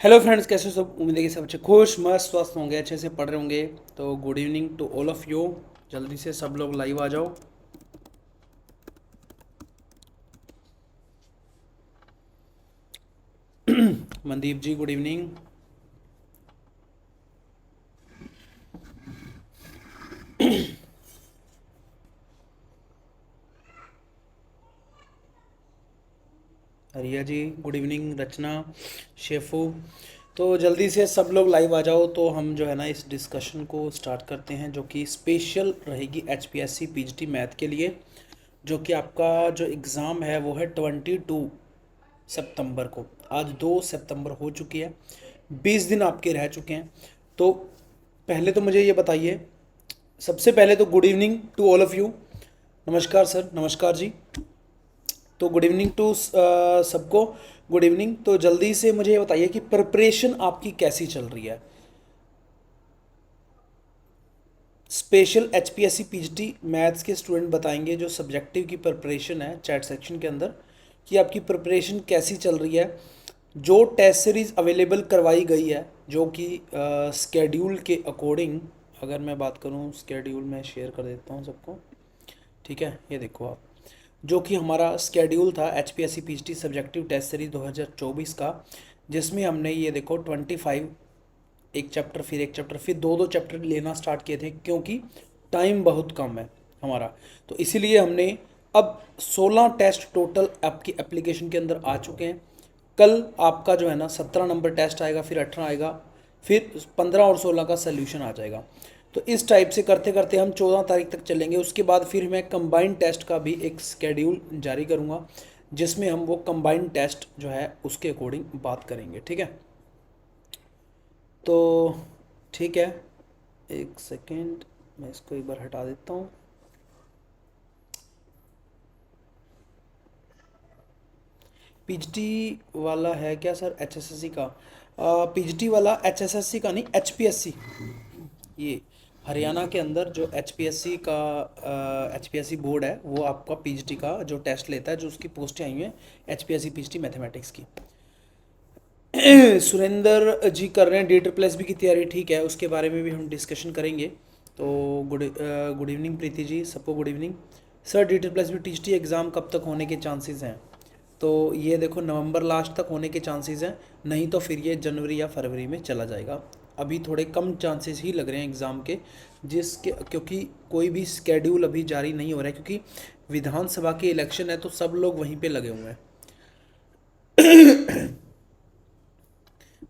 Hello friends, कैसे हो सब। उम्मीद है कि सब अच्छे खुश मस्त स्वस्थ होंगे, अच्छे से पढ़ रहे होंगे। तो good evening to all of you. जल्दी से सब लोग लाइव आ जाओ। Mandeep ji good evening. Riya ji good evening. Rachna, Shefu. तो जल्दी से सब लोग लाइव आ जाओ, तो हम जो है ना इस डिस्कशन को स्टार्ट करते हैं, जो कि स्पेशल रहेगी H P S C P G T math के लिए। जो कि आपका जो एग्ज़ाम है वो है 22 सितंबर को। आज 2 सितंबर हो चुकी है, 20 दिन आपके रह चुके हैं। तो पहले तो मुझे ये बताइए, सबसे पहले तो good evening to all of you. नमस्कार सर, नमस्कार जी। तो गुड इवनिंग टू सबको। Good evening. तो जल्दी से मुझे ये बताइए कि प्रिपरेशन आपकी कैसी चल रही है। Special H P S C P G T maths के स्टूडेंट बताएंगे जो सब्जेक्टिव की प्रिपरेशन है चैट सेक्शन के अंदर, कि आपकी प्रिपरेशन कैसी चल रही है। जो टेस्ट सीरीज़ अवेलेबल करवाई गई है, जो कि स्केड्यूल के अकॉर्डिंग, अगर मैं बात करूँ स्केड्यूल में शेयर कर देता हूँ सबको। ठीक है, ये देखो आप, जो कि हमारा स्केड्यूल था H P S C P G T subjective test series 2024 का, जिसमें हमने ये देखो 25 एक चैप्टर फिर एक चैप्टर फिर दो दो चैप्टर लेना स्टार्ट किए थे, क्योंकि टाइम बहुत कम है हमारा। तो इसीलिए हमने अब 16 टेस्ट टोटल आपकी एप्लीकेशन के अंदर आ चुके हैं। कल आपका जो है ना 17 नंबर टेस्ट आएगा, फिर 18 आएगा, फिर 15 और 16 का सोल्यूशन आ जाएगा। तो इस टाइप से करते करते हम 14 तारीख तक चलेंगे। उसके बाद फिर मैं कंबाइंड टेस्ट का भी एक स्केड्यूल जारी करूँगा, जिसमें हम वो कंबाइंड टेस्ट जो है उसके अकॉर्डिंग बात करेंगे। ठीक है, तो ठीक है, एक सेकेंड, मैं इसको एक बार हटा देता हूँ। पीजीटी वाला है क्या सर एचएसएससी का? पीजीटी वाला एचएसएससी का नहीं, एचपीएससी। ये हरियाणा के अंदर जो एचपीएससी का एचपीएससी बोर्ड है, वो आपका पीजीटी का जो टेस्ट लेता है, जो उसकी पोस्टें आई हुई हैं एचपीएससी पीजीटी मैथमेटिक्स की। सुरेंद्र जी कर रहे हैं डी ट्रिपल एस बी की तैयारी, ठीक है, उसके बारे में भी हम डिस्कशन करेंगे। तो गुड इवनिंग प्रीति जी, सबको good evening. Sir D triple S B T T exam कब तक होने के चांसेस हैं? तो ये देखो नवंबर लास्ट तक होने के चांसेस हैं, नहीं तो फिर ये जनवरी या फरवरी में चला जाएगा। अभी थोड़े कम चांसेस ही लग रहे हैं एग्ज़ाम के, जिसके क्योंकि कोई भी स्केड्यूल अभी जारी नहीं हो रहा है, क्योंकि विधानसभा के इलेक्शन है तो सब लोग वहीं पे लगे हुए हैं।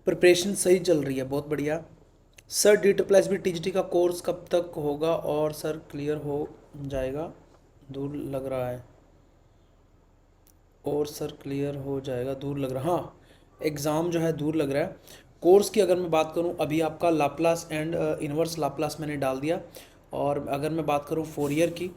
प्रिपरेशन सही चल रही है, बहुत बढ़िया। Sir D triple S B T G T का कोर्स कब तक होगा और सर क्लियर हो जाएगा? दूर लग रहा है, और सर क्लियर हो जाएगा, दूर लग रहा, हाँ, एग्ज़ाम जो है दूर लग रहा है। कोर्स की अगर मैं बात करूँ, अभी आपका लाप्लास एंड इन्वर्स लाप्लास मैंने डाल दिया। और अगर मैं बात करूँ 4 ईयर की,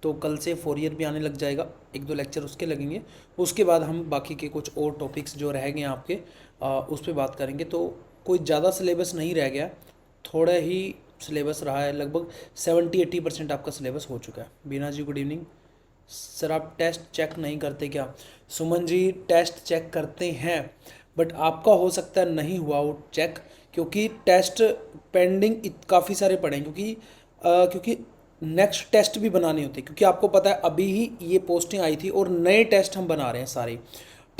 तो कल से 4 ईयर भी आने लग जाएगा, एक दो लेक्चर उसके लगेंगे। उसके बाद हम बाकी के कुछ और टॉपिक्स जो रह गए हैं आपके, उस पर बात करेंगे। तो कोई ज़्यादा सिलेबस नहीं रह गया, थोड़ा ही सिलेबस रहा है, लगभग 70-80% आपका सिलेबस हो चुका है। बीना जी गुड इवनिंग। सर आप टेस्ट चेक नहीं करते क्या? सुमन जी टेस्ट चेक करते हैं, बट आपका हो सकता है नहीं हुआ वो चेक, क्योंकि टेस्ट पेंडिंग काफ़ी सारे पड़े हैं, क्योंकि नेक्स्ट टेस्ट भी बनाने होते हैं, क्योंकि आपको पता है अभी ही ये पोस्टिंग आई थी और नए टेस्ट हम बना रहे हैं सारे।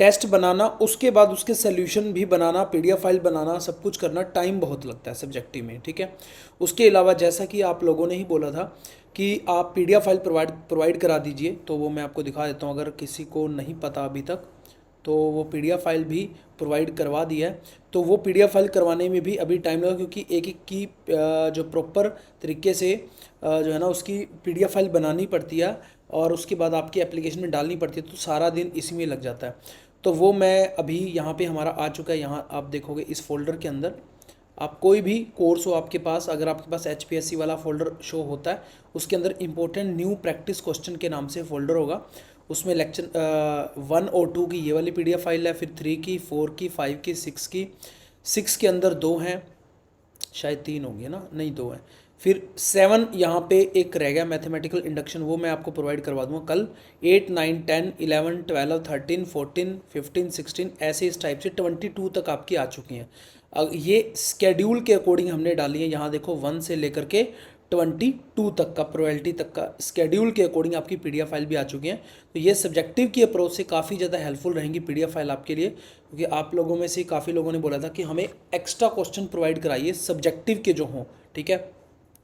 टेस्ट बनाना, उसके बाद उसके सोल्यूशन भी बनाना, पीडीएफ फाइल बनाना, सब कुछ करना, टाइम बहुत लगता है सब्जेक्टिव में। ठीक है, उसके अलावा जैसा कि आप लोगों ने ही बोला था कि आप पीडीएफ फाइल प्रोवाइड करा दीजिए, तो वो मैं आपको दिखा देता हूँ, अगर किसी को नहीं पता अभी तक, तो वो पीडीएफ फाइल भी प्रोवाइड करवा दिया है। तो वो पीडीएफ फाइल करवाने में भी अभी टाइम लगा, क्योंकि एक एक की जो प्रॉपर तरीके से जो है ना उसकी पीडीएफ फाइल बनानी पड़ती है, और उसके बाद आपकी एप्लीकेशन में डालनी पड़ती है, तो सारा दिन इसी में लग जाता है। तो वो मैं अभी यहाँ पे हमारा आ चुका है, यहाँ आप देखोगे इस फोल्डर के अंदर, आप कोई भी कोर्स हो आपके पास, अगर आपके पास एच पी एस सी वाला फोल्डर शो होता है, उसके अंदर इंपॉर्टेंट न्यू प्रैक्टिस क्वेश्चन के नाम से फोल्डर होगा। उसमें लेक्चर 1 और 2 की ये वाली पीडीएफ फाइल है, फिर 3 की, 4 की, 5 की, 6 की। 6 के अंदर 2 हैं, शायद 3 होंगे ना, नहीं 2 हैं। फिर 7 यहाँ पे एक रह गया मैथमेटिकल इंडक्शन, वो मैं आपको प्रोवाइड करवा दूंगा कल। 8 9 10 11 12 13 14 15 16 ऐसे इस टाइप से 22 तक आपकी आ चुकी हैं। ये स्केड्यूल के अकॉर्डिंग हमने डाली है, यहाँ देखो 1 से लेकर के 22 तक का, प्रोबेबिलिटी तक का स्केड्यूल के अकॉर्डिंग आपकी पीडीएफ फाइल भी आ चुकी हैं। तो ये सब्जेक्टिव की अप्रोच से काफ़ी ज़्यादा हेल्पफुल रहेंगी पीडीएफ फाइल आपके लिए, क्योंकि आप लोगों में से काफ़ी लोगों ने बोला था कि हमें एक्स्ट्रा क्वेश्चन प्रोवाइड कराइए सब्जेक्टिव के जो हों, ठीक है।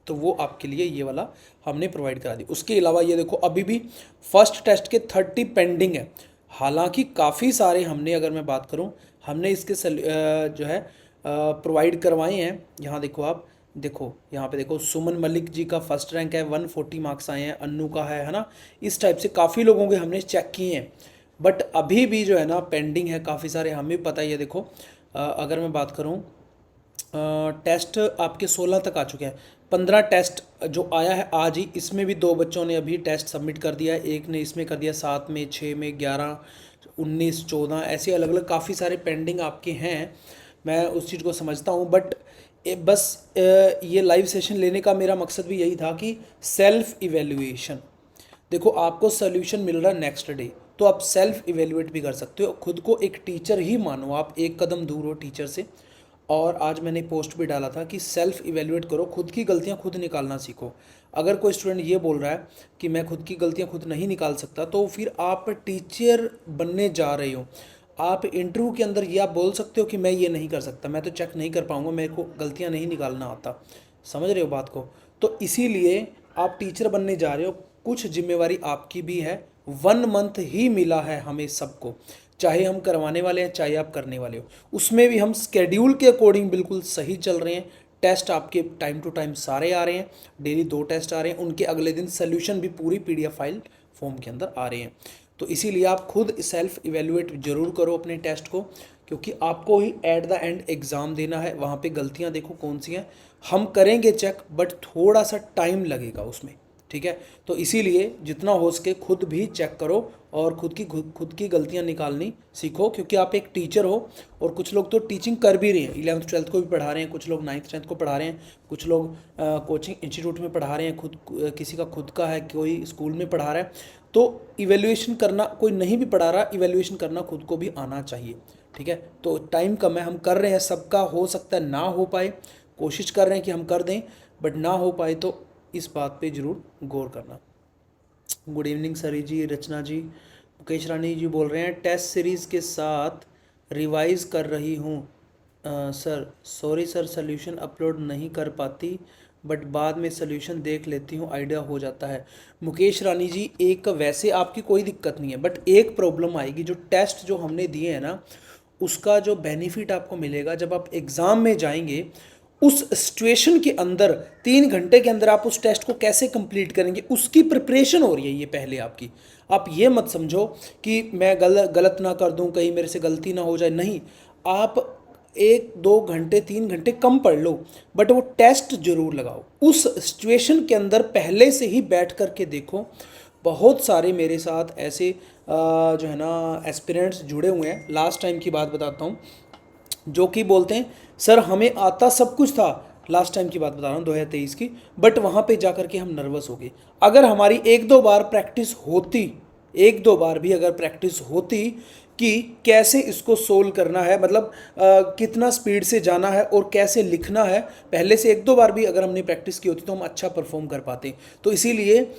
तो वो आपके लिए ये वाला हमने प्रोवाइड करा दी। उसके अलावा ये देखो अभी भी फर्स्ट टेस्ट के 30 पेंडिंग है। हालांकि काफ़ी सारे हमने, अगर मैं बात करूं, हमने इसके जो है प्रोवाइड करवाए हैं। यहाँ देखो, आप देखो यहाँ पे देखो, सुमन मलिक जी का फर्स्ट रैंक है, 140 मार्क्स आए हैं, अन्नू का है ना। इस टाइप से काफ़ी लोगों के हमने चेक किए हैं, बट अभी भी जो है ना पेंडिंग है काफ़ी सारे, हमें पता ही है। देखो अगर मैं बात करूँ, टेस्ट आपके 16 तक आ चुके हैं। 15 टेस्ट जो आया है आज ही, इसमें भी 2 बच्चों ने अभी टेस्ट सबमिट कर दिया है। एक ने इसमें कर दिया 7 में, 6 में, 11, 19, 14, ऐसे अलग अलग काफ़ी सारे पेंडिंग आपके हैं। मैं उस चीज़ को समझता हूँ, बट बस ये लाइव सेशन लेने का मेरा मकसद भी यही था कि सेल्फ इवेल्युएशन, देखो आपको सोल्यूशन मिल रहा है नेक्स्ट डे, तो आप सेल्फ इवेल्युएट भी कर सकते हो। खुद को एक टीचर ही मानो, आप एक कदम दूर हो टीचर से। और आज मैंने पोस्ट भी डाला था कि सेल्फ इवेल्युएट करो, खुद की गलतियां खुद निकालना सीखो। अगर कोई स्टूडेंट ये बोल रहा है कि मैं खुद की गलतियां खुद नहीं निकाल सकता, तो फिर आप टीचर बनने जा रहे हो। आप इंटरव्यू के अंदर ये आप बोल सकते हो कि मैं ये नहीं कर सकता, मैं तो चेक नहीं कर पाऊंगा, मेरे को गलतियां नहीं निकालना आता। समझ रहे हो बात को? तो इसीलिए आप टीचर बनने जा रहे हो, कुछ जिम्मेवारी आपकी भी है। 1 मंथ ही मिला है हमें सबको, चाहे हम करवाने वाले हैं चाहे आप करने वाले हो। उसमें भी हम स्केड्यूल के अकॉर्डिंग बिल्कुल सही चल रहे हैं। टेस्ट आपके टाइम टू टाइम सारे आ रहे हैं, डेली 2 टेस्ट आ रहे हैं, उनके अगले दिन सोल्यूशन भी पूरी पीडीएफ फाइल फॉर्म के अंदर आ रहे हैं। तो इसीलिए आप खुद सेल्फ इवेल्युएट जरूर करो अपने टेस्ट को, क्योंकि आपको ही एट द एंड एग्ज़ाम देना है। वहाँ पे गलतियाँ देखो कौन सी हैं, हम करेंगे चेक, बट थोड़ा सा टाइम लगेगा उसमें, ठीक है। तो इसीलिए जितना हो सके खुद भी चेक करो और खुद की गलतियां निकालनी सीखो, क्योंकि आप एक टीचर हो। और कुछ लोग तो टीचिंग कर भी रहे हैं, 11th 12th को भी पढ़ा रहे हैं, कुछ लोग 9th 10th को पढ़ा रहे हैं, कुछ लोग कोचिंग इंस्टीट्यूट में पढ़ा रहे हैं, किसी का खुद का है, कोई स्कूल में पढ़ा रहा है। तो इवेल्युएशन करना, कोई नहीं भी पढ़ा रहा, इवेल्युएशन करना खुद को भी आना चाहिए, ठीक है। तो टाइम कम है, हम कर रहे हैं, सबका हो सकता है ना हो पाए, कोशिश कर रहे हैं कि हम कर दें, बट ना हो पाए तो इस बात पे ज़रूर गौर करना। गुड इवनिंग सरी जी, रचना जी। मुकेश रानी जी बोल रहे हैं टेस्ट सीरीज़ के साथ रिवाइज कर रही हूँ sir, sorry sir solution upload नहीं कर पाती, बट बाद में सोल्यूशन देख लेती हूँ, आइडिया हो जाता है। मुकेश रानी जी, एक वैसे आपकी कोई दिक्कत नहीं है, बट एक प्रॉब्लम आएगी, जो टेस्ट जो हमने दिए हैं ना, उसका जो बेनिफिट आपको मिलेगा जब आप एग्ज़ाम में जाएंगे, उस सिचुएशन के अंदर 3 घंटे के अंदर आप उस टेस्ट को कैसे कंप्लीट करेंगे, उसकी प्रिपरेशन हो रही है ये पहले आपकी। आप ये मत समझो कि मैं गलत ना कर दूं, कहीं मेरे से गलती ना हो जाए, नहीं। आप 1-2 घंटे 3 घंटे कम पढ़ लो, बट वो टेस्ट जरूर लगाओ, उस सिचुएशन के अंदर पहले से ही बैठ करके देखो। बहुत सारे मेरे साथ ऐसे जो है ना एस्पिरेंट्स जुड़े हुए हैं, लास्ट टाइम की बात बताता हूँ, जो कि बोलते हैं सर हमें आता सब कुछ था, लास्ट टाइम की बात बता रहा हूँ 2023 की, बट वहाँ पे जा कर के हम नर्वस हो गए। अगर हमारी 1-2 बार प्रैक्टिस होती, 1-2 बार भी अगर प्रैक्टिस होती कि कैसे इसको सोल्व करना है, मतलब कितना स्पीड से जाना है और कैसे लिखना है, पहले से 1-2 बार भी अगर हमने प्रैक्टिस की होती तो हम अच्छा परफॉर्म कर पाते। तो इसीलिए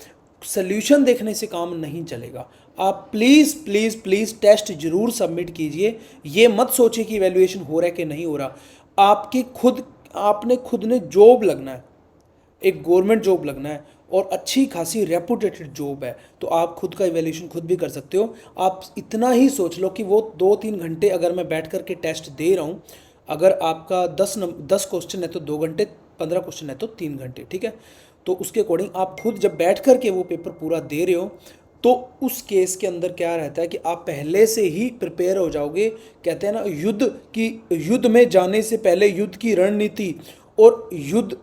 सोल्यूशन देखने से काम नहीं चलेगा। आप प्लीज़ प्लीज़ प्लीज़ टेस्ट जरूर सबमिट कीजिए। ये मत सोचिए कि इवैल्यूएशन हो रहा है कि नहीं हो रहा। आपने खुद ने जॉब लगना है, एक गवर्नमेंट जॉब लगना है, और अच्छी खासी रेपुटेटेड जॉब है, तो आप खुद का इवैल्यूएशन खुद भी कर सकते हो। आप इतना ही सोच लो कि वो 2-3 घंटे अगर मैं बैठ करके टेस्ट दे रहा हूँ, अगर आपका 10 क्वेश्चन है तो 2 घंटे, 15 क्वेश्चन है तो 3 घंटे, ठीक है। तो उसके अकॉर्डिंग आप खुद जब बैठ करके वो पेपर पूरा दे रहे हो, तो उस केस के अंदर क्या रहता है कि आप पहले से ही प्रिपेयर हो जाओगे। कहते हैं ना, युद्ध में जाने से पहले युद्ध की रणनीति और युद्ध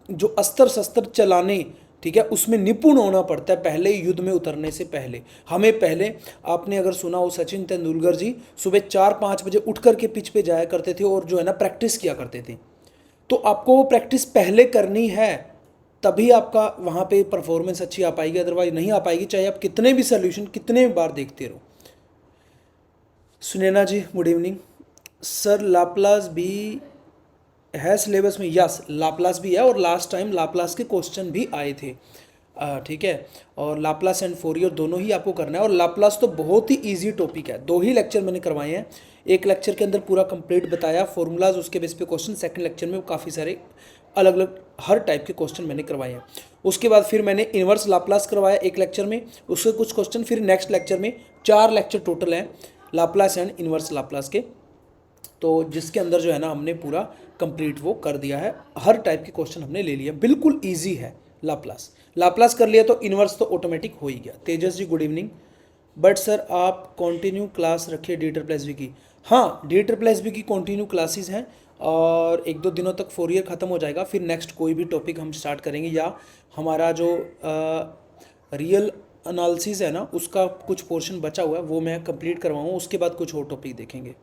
जो अस्त्र शस्त्र चलाने, ठीक है, उसमें निपुण होना पड़ता है पहले युद्ध में उतरने से पहले। हमें पहले, आपने अगर सुना हो, सचिन तेंदुलकर जी सुबह 4-5 बजे उठ करके पिच पे जाया करते थे और जो है ना प्रैक्टिस किया करते थे। तो आपको वो प्रैक्टिस पहले करनी है, तभी आपका वहाँ पे परफॉर्मेंस अच्छी आ पाएगी, अदरवाइज नहीं आ पाएगी, चाहे आप कितने भी सोल्यूशन कितने बार देखते रहो। सुनैना जी गुड इवनिंग। सर लाप्लास भी है सिलेबस में? यस, लाप्लास भी है, और लास्ट टाइम लाप्लास के क्वेश्चन भी आए थे। ठीक है, और लाप्लास एंड फोरियर दोनों ही आपको करना है। और लाप्लास तो बहुत ही इजी टॉपिक है, 2 ही लेक्चर मैंने करवाए हैं। एक लेक्चर के अंदर पूरा कंप्लीट बताया फॉर्मूलाज, उसके बेस पे क्वेश्चन। सेकंड लेक्चर में काफ़ी सारे अलग अलग हर टाइप के क्वेश्चन मैंने करवाए हैं। उसके बाद फिर मैंने इन्वर्स लाप्लास करवाया एक लेक्चर में, उसके कुछ क्वेश्चन फिर नेक्स्ट लेक्चर में। 4 लेक्चर टोटल हैं लाप्लास एंड इन्वर्स लाप्लास के, तो जिसके अंदर जो है ना हमने पूरा कंप्लीट वो कर दिया है, हर टाइप के क्वेश्चन हमने ले लिया, बिल्कुल ईजी है। लाप्लास लाप्लास कर लिया तो इन्वर्स तो ऑटोमेटिक हो ही गया। तेजस जी गुड इवनिंग। बट सर आप कंटिन्यू क्लास रखिए डी की। हाँ, डी की कंटिन्यू क्लासेस हैं, और 1-2 दिनों तक फोरियर ख़त्म हो जाएगा, फिर नेक्स्ट कोई भी टॉपिक हम स्टार्ट करेंगे, या हमारा जो रियल एनालिसिस है ना उसका कुछ पोर्शन बचा हुआ है वो मैं कंप्लीट करवाऊँ, उसके बाद कुछ और टॉपिक देखेंगे।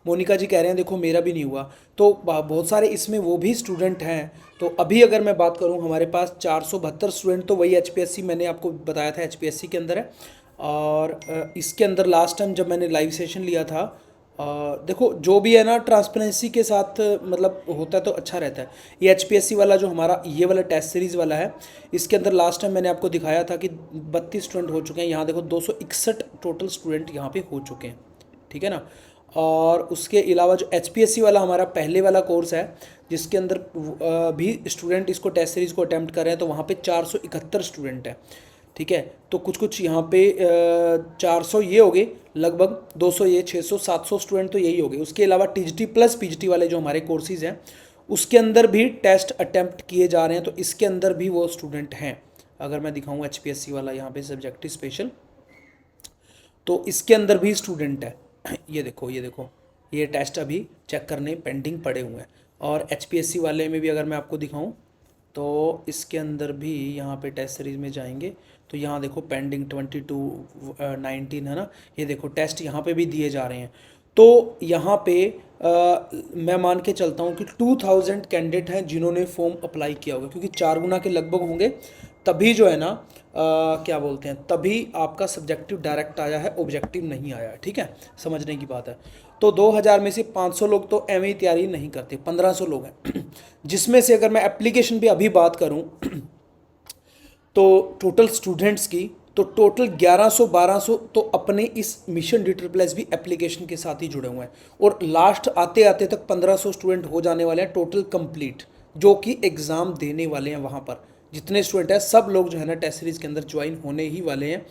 मोनिका जी कह रहे हैं देखो मेरा भी नहीं हुआ, तो बहुत सारे इसमें वो भी स्टूडेंट हैं। तो अभी अगर मैं बात करूं, हमारे पास 472 स्टूडेंट, तो वही HPSC मैंने आपको बताया था HPSC के अंदर है। और इसके अंदर लास्ट टाइम जब मैंने लाइव सेशन लिया था, देखो जो भी है ना ट्रांसपेरेंसी के साथ मतलब होता है तो अच्छा रहता है। ये HPSC वाला जो हमारा ये वाला टेस्ट सीरीज़ वाला है, इसके अंदर लास्ट टाइम मैंने आपको दिखाया था कि 32 स्टूडेंट हो चुके हैं। यहाँ देखो 261 टोटल स्टूडेंट यहाँ पे हो चुके हैं, ठीक है ना। और उसके अलावा जो HPSC वाला हमारा पहले वाला कोर्स है, जिसके अंदर भी स्टूडेंट इसको टेस्ट सीरीज़ को अटैम्प्ट कर रहे हैं, तो वहाँ पे 471 स्टूडेंट है, ठीक है। तो कुछ कुछ यहाँ पे 400 ये हो गए, लगभग 200 ये, 600 700 स्टूडेंट तो यही हो गए। उसके अलावा TGT प्लस PGT वाले जो हमारे कोर्सेज़ हैं उसके अंदर भी टेस्ट अटैम्प्ट किए जा रहे हैं, तो इसके अंदर भी वो स्टूडेंट हैं। अगर मैं दिखाऊँ HPSC वाला यहाँ पे सब्जेक्टिव स्पेशल, तो इसके अंदर भी स्टूडेंट है। ये देखो ये टेस्ट अभी चेक करने पेंडिंग पड़े हुए हैं। और HPSC वाले में भी अगर मैं आपको दिखाऊं तो इसके अंदर भी यहाँ पे टेस्ट सीरीज़ में जाएंगे तो यहाँ देखो पेंडिंग 22-19 है ना। ये देखो टेस्ट यहाँ पे भी दिए जा रहे हैं। तो यहाँ पे मैं मान के चलता हूँ कि 2000 कैंडिडेट हैं जिन्होंने फॉर्म अप्लाई किया होगा, क्योंकि 4 गुना के लगभग होंगे, तभी जो है ना क्या बोलते हैं, तभी आपका सब्जेक्टिव डायरेक्ट आया है, ऑब्जेक्टिव नहीं आया है, ठीक है, समझने की बात है। तो 2000 में से 500 लोग तो एमए तैयारी नहीं करते, 1500 लोग हैं जिसमें से अगर मैं एप्लीकेशन पे अभी बात करूं तो टोटल स्टूडेंट्स की, तो टोटल 1100-1200 तो अपने इस मिशन DSSS एप्लीकेशन के साथ ही जुड़े हुए हैं। और लास्ट आते आते तक 1500 स्टूडेंट हो जाने वाले हैं टोटल कंप्लीट, जो कि एग्ज़ाम देने वाले हैं। वहाँ पर जितने स्टूडेंट हैं सब लोग जो है ना टेस्ट सीरीज़ के अंदर ज्वाइन होने ही वाले हैं।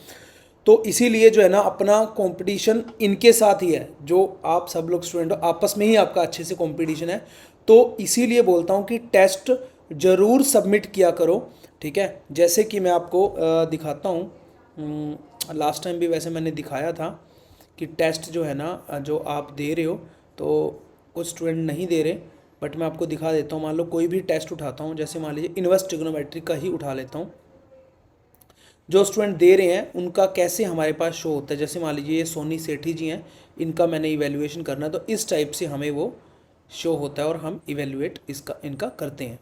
तो इसीलिए जो है ना अपना कंपटीशन इनके साथ ही है, जो आप सब लोग स्टूडेंट हो आपस में ही आपका अच्छे से कंपटीशन है। तो इसीलिए बोलता हूँ कि टेस्ट ज़रूर सबमिट किया करो, ठीक है। जैसे कि मैं आपको दिखाता हूँ, लास्ट टाइम भी वैसे मैंने दिखाया था कि टेस्ट जो है ना जो आप दे रहे हो, तो कुछ स्टूडेंट नहीं दे रहे, बट मैं आपको दिखा देता हूँ। मान लो कोई भी टेस्ट उठाता हूँ, जैसे मान लीजिए इन्वर्स ट्रिग्नोमेट्री का ही उठा लेता हूँ, जो स्टूडेंट दे रहे हैं उनका कैसे हमारे पास शो होता है। जैसे मान लीजिए ये सोनी सेठी जी हैं, इनका मैंने इवेल्युएशन करना है, तो इस टाइप से हमें वो शो होता है और हम इवेल्युएट इनका करते हैं।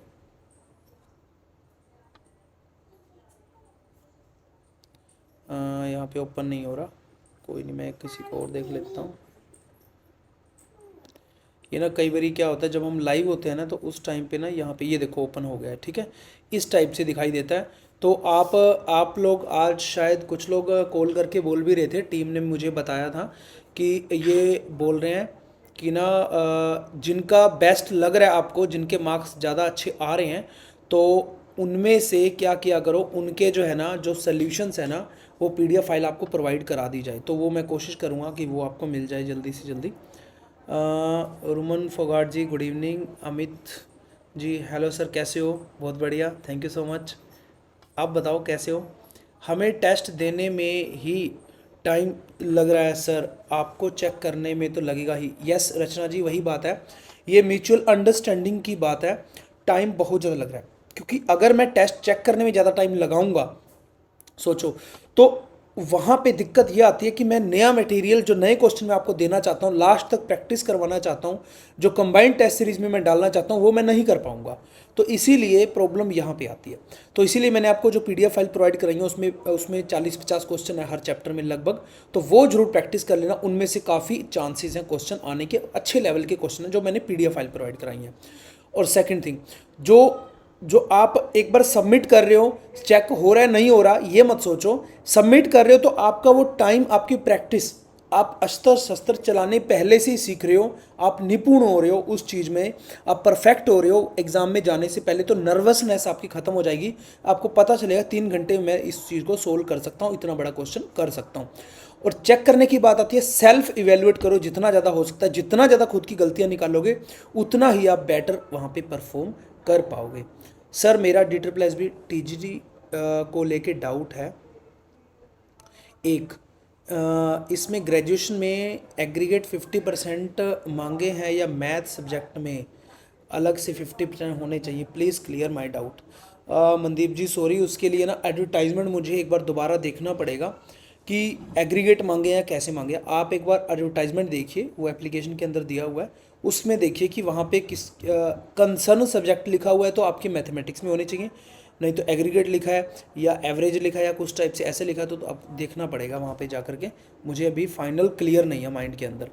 यहाँ पे ओपन नहीं हो रहा, कोई नहीं, मैं किसी को और देख लेता हूँ। ये ना कई बारी क्या होता है जब हम लाइव होते हैं ना, तो उस टाइम पे ना यहाँ पे ये देखो ओपन हो गया है, ठीक है, इस टाइप से दिखाई देता है। तो आप लोग आज शायद कुछ लोग कॉल करके बोल भी रहे थे, टीम ने मुझे बताया था कि ये बोल रहे हैं कि ना जिनका बेस्ट लग रहा है आपको, जिनके मार्क्स ज़्यादा अच्छे आ रहे हैं, तो उनमें से क्या किया करो, उनके जो है ना जो सॉल्यूशंस है ना वो PDF फाइल आपको प्रोवाइड करा दी जाए। तो वो मैं कोशिश करूँगा कि वो आपको मिल जाए जल्दी से जल्दी। रुमन फोगाट जी good evening. Amit ji hello sir, कैसे हो? बहुत बढ़िया, थैंक यू सो मच। आप बताओ कैसे हो? हमें टेस्ट देने में ही टाइम लग रहा है सर, आपको चेक करने में तो लगेगा ही। यस रचना जी, वही बात है, ये म्यूचुअल अंडरस्टैंडिंग की बात है। टाइम बहुत ज़्यादा लग रहा है, क्योंकि अगर मैं टेस्ट चेक करने में ज़्यादा टाइम लगाऊंगा, सोचो, तो वहाँ पे दिक्कत ये आती है कि मैं नया मटेरियल जो नए क्वेश्चन मैं आपको देना चाहता हूँ, लास्ट तक प्रैक्टिस करवाना चाहता हूँ, जो कंबाइंड टेस्ट सीरीज में मैं डालना चाहता हूँ, वो मैं नहीं कर पाऊँगा। तो इसीलिए प्रॉब्लम यहाँ पे आती है। तो इसीलिए मैंने आपको जो पीडीएफ फाइल प्रोवाइड कराई है उसमें 40-50 क्वेश्चन है हर चैप्टर में लगभग, तो वो जरूर प्रैक्टिस कर लेना। उनमें से काफ़ी चांसेस हैं क्वेश्चन आने के, अच्छे लेवल के क्वेश्चन हैं जो मैंने पीडीएफ फाइल प्रोवाइड कराई हैं। और सेकेंड थिंग, जो जो आप एक बार सबमिट कर रहे हो, चेक हो रहा है नहीं हो रहा ये मत सोचो। सबमिट कर रहे हो तो आपका वो टाइम, आपकी प्रैक्टिस, आप अस्त्र शस्त्र चलाने पहले से ही सीख रहे हो, आप निपुण हो रहे हो उस चीज़ में, आप परफेक्ट हो रहे हो एग्जाम में जाने से पहले। तो नर्वसनेस आपकी ख़त्म हो जाएगी, आपको पता चलेगा 3 घंटे में मैं इस चीज़ को सोल्व कर सकता हूँ, इतना बड़ा क्वेश्चन कर सकता हूँ। और चेक करने की बात आती है, सेल्फ इवेल्युएट करो जितना ज़्यादा हो सकता है। जितना ज़्यादा खुद की गलतियाँ निकालोगे उतना ही आप बेटर वहाँ पे परफॉर्म कर पाओगे। सर मेरा DSSB TGT को लेके डाउट है। एक, इसमें ग्रेजुएशन में एग्रीगेट 50% मांगे हैं या मैथ सब्जेक्ट में अलग से 50% होने चाहिए, please clear my doubt. Mandeep ji sorry, उसके लिए ना एडवर्टाइजमेंट मुझे एक बार दोबारा देखना पड़ेगा कि एग्रीगेट मांगे या कैसे मांगे। आप एक बार एडवर्टाइजमेंट देखिए, वो एप्लीकेशन के अंदर दिया हुआ है, उसमें देखिए कि वहाँ पे किस कंसर्न सब्जेक्ट लिखा हुआ है तो आपके मैथमेटिक्स में होने चाहिए, नहीं तो एग्रीगेट लिखा है या एवरेज लिखा है या कुछ टाइप से ऐसे लिखा है तो अब देखना पड़ेगा वहाँ पे जा कर के। मुझे अभी फाइनल क्लियर नहीं है माइंड के अंदर।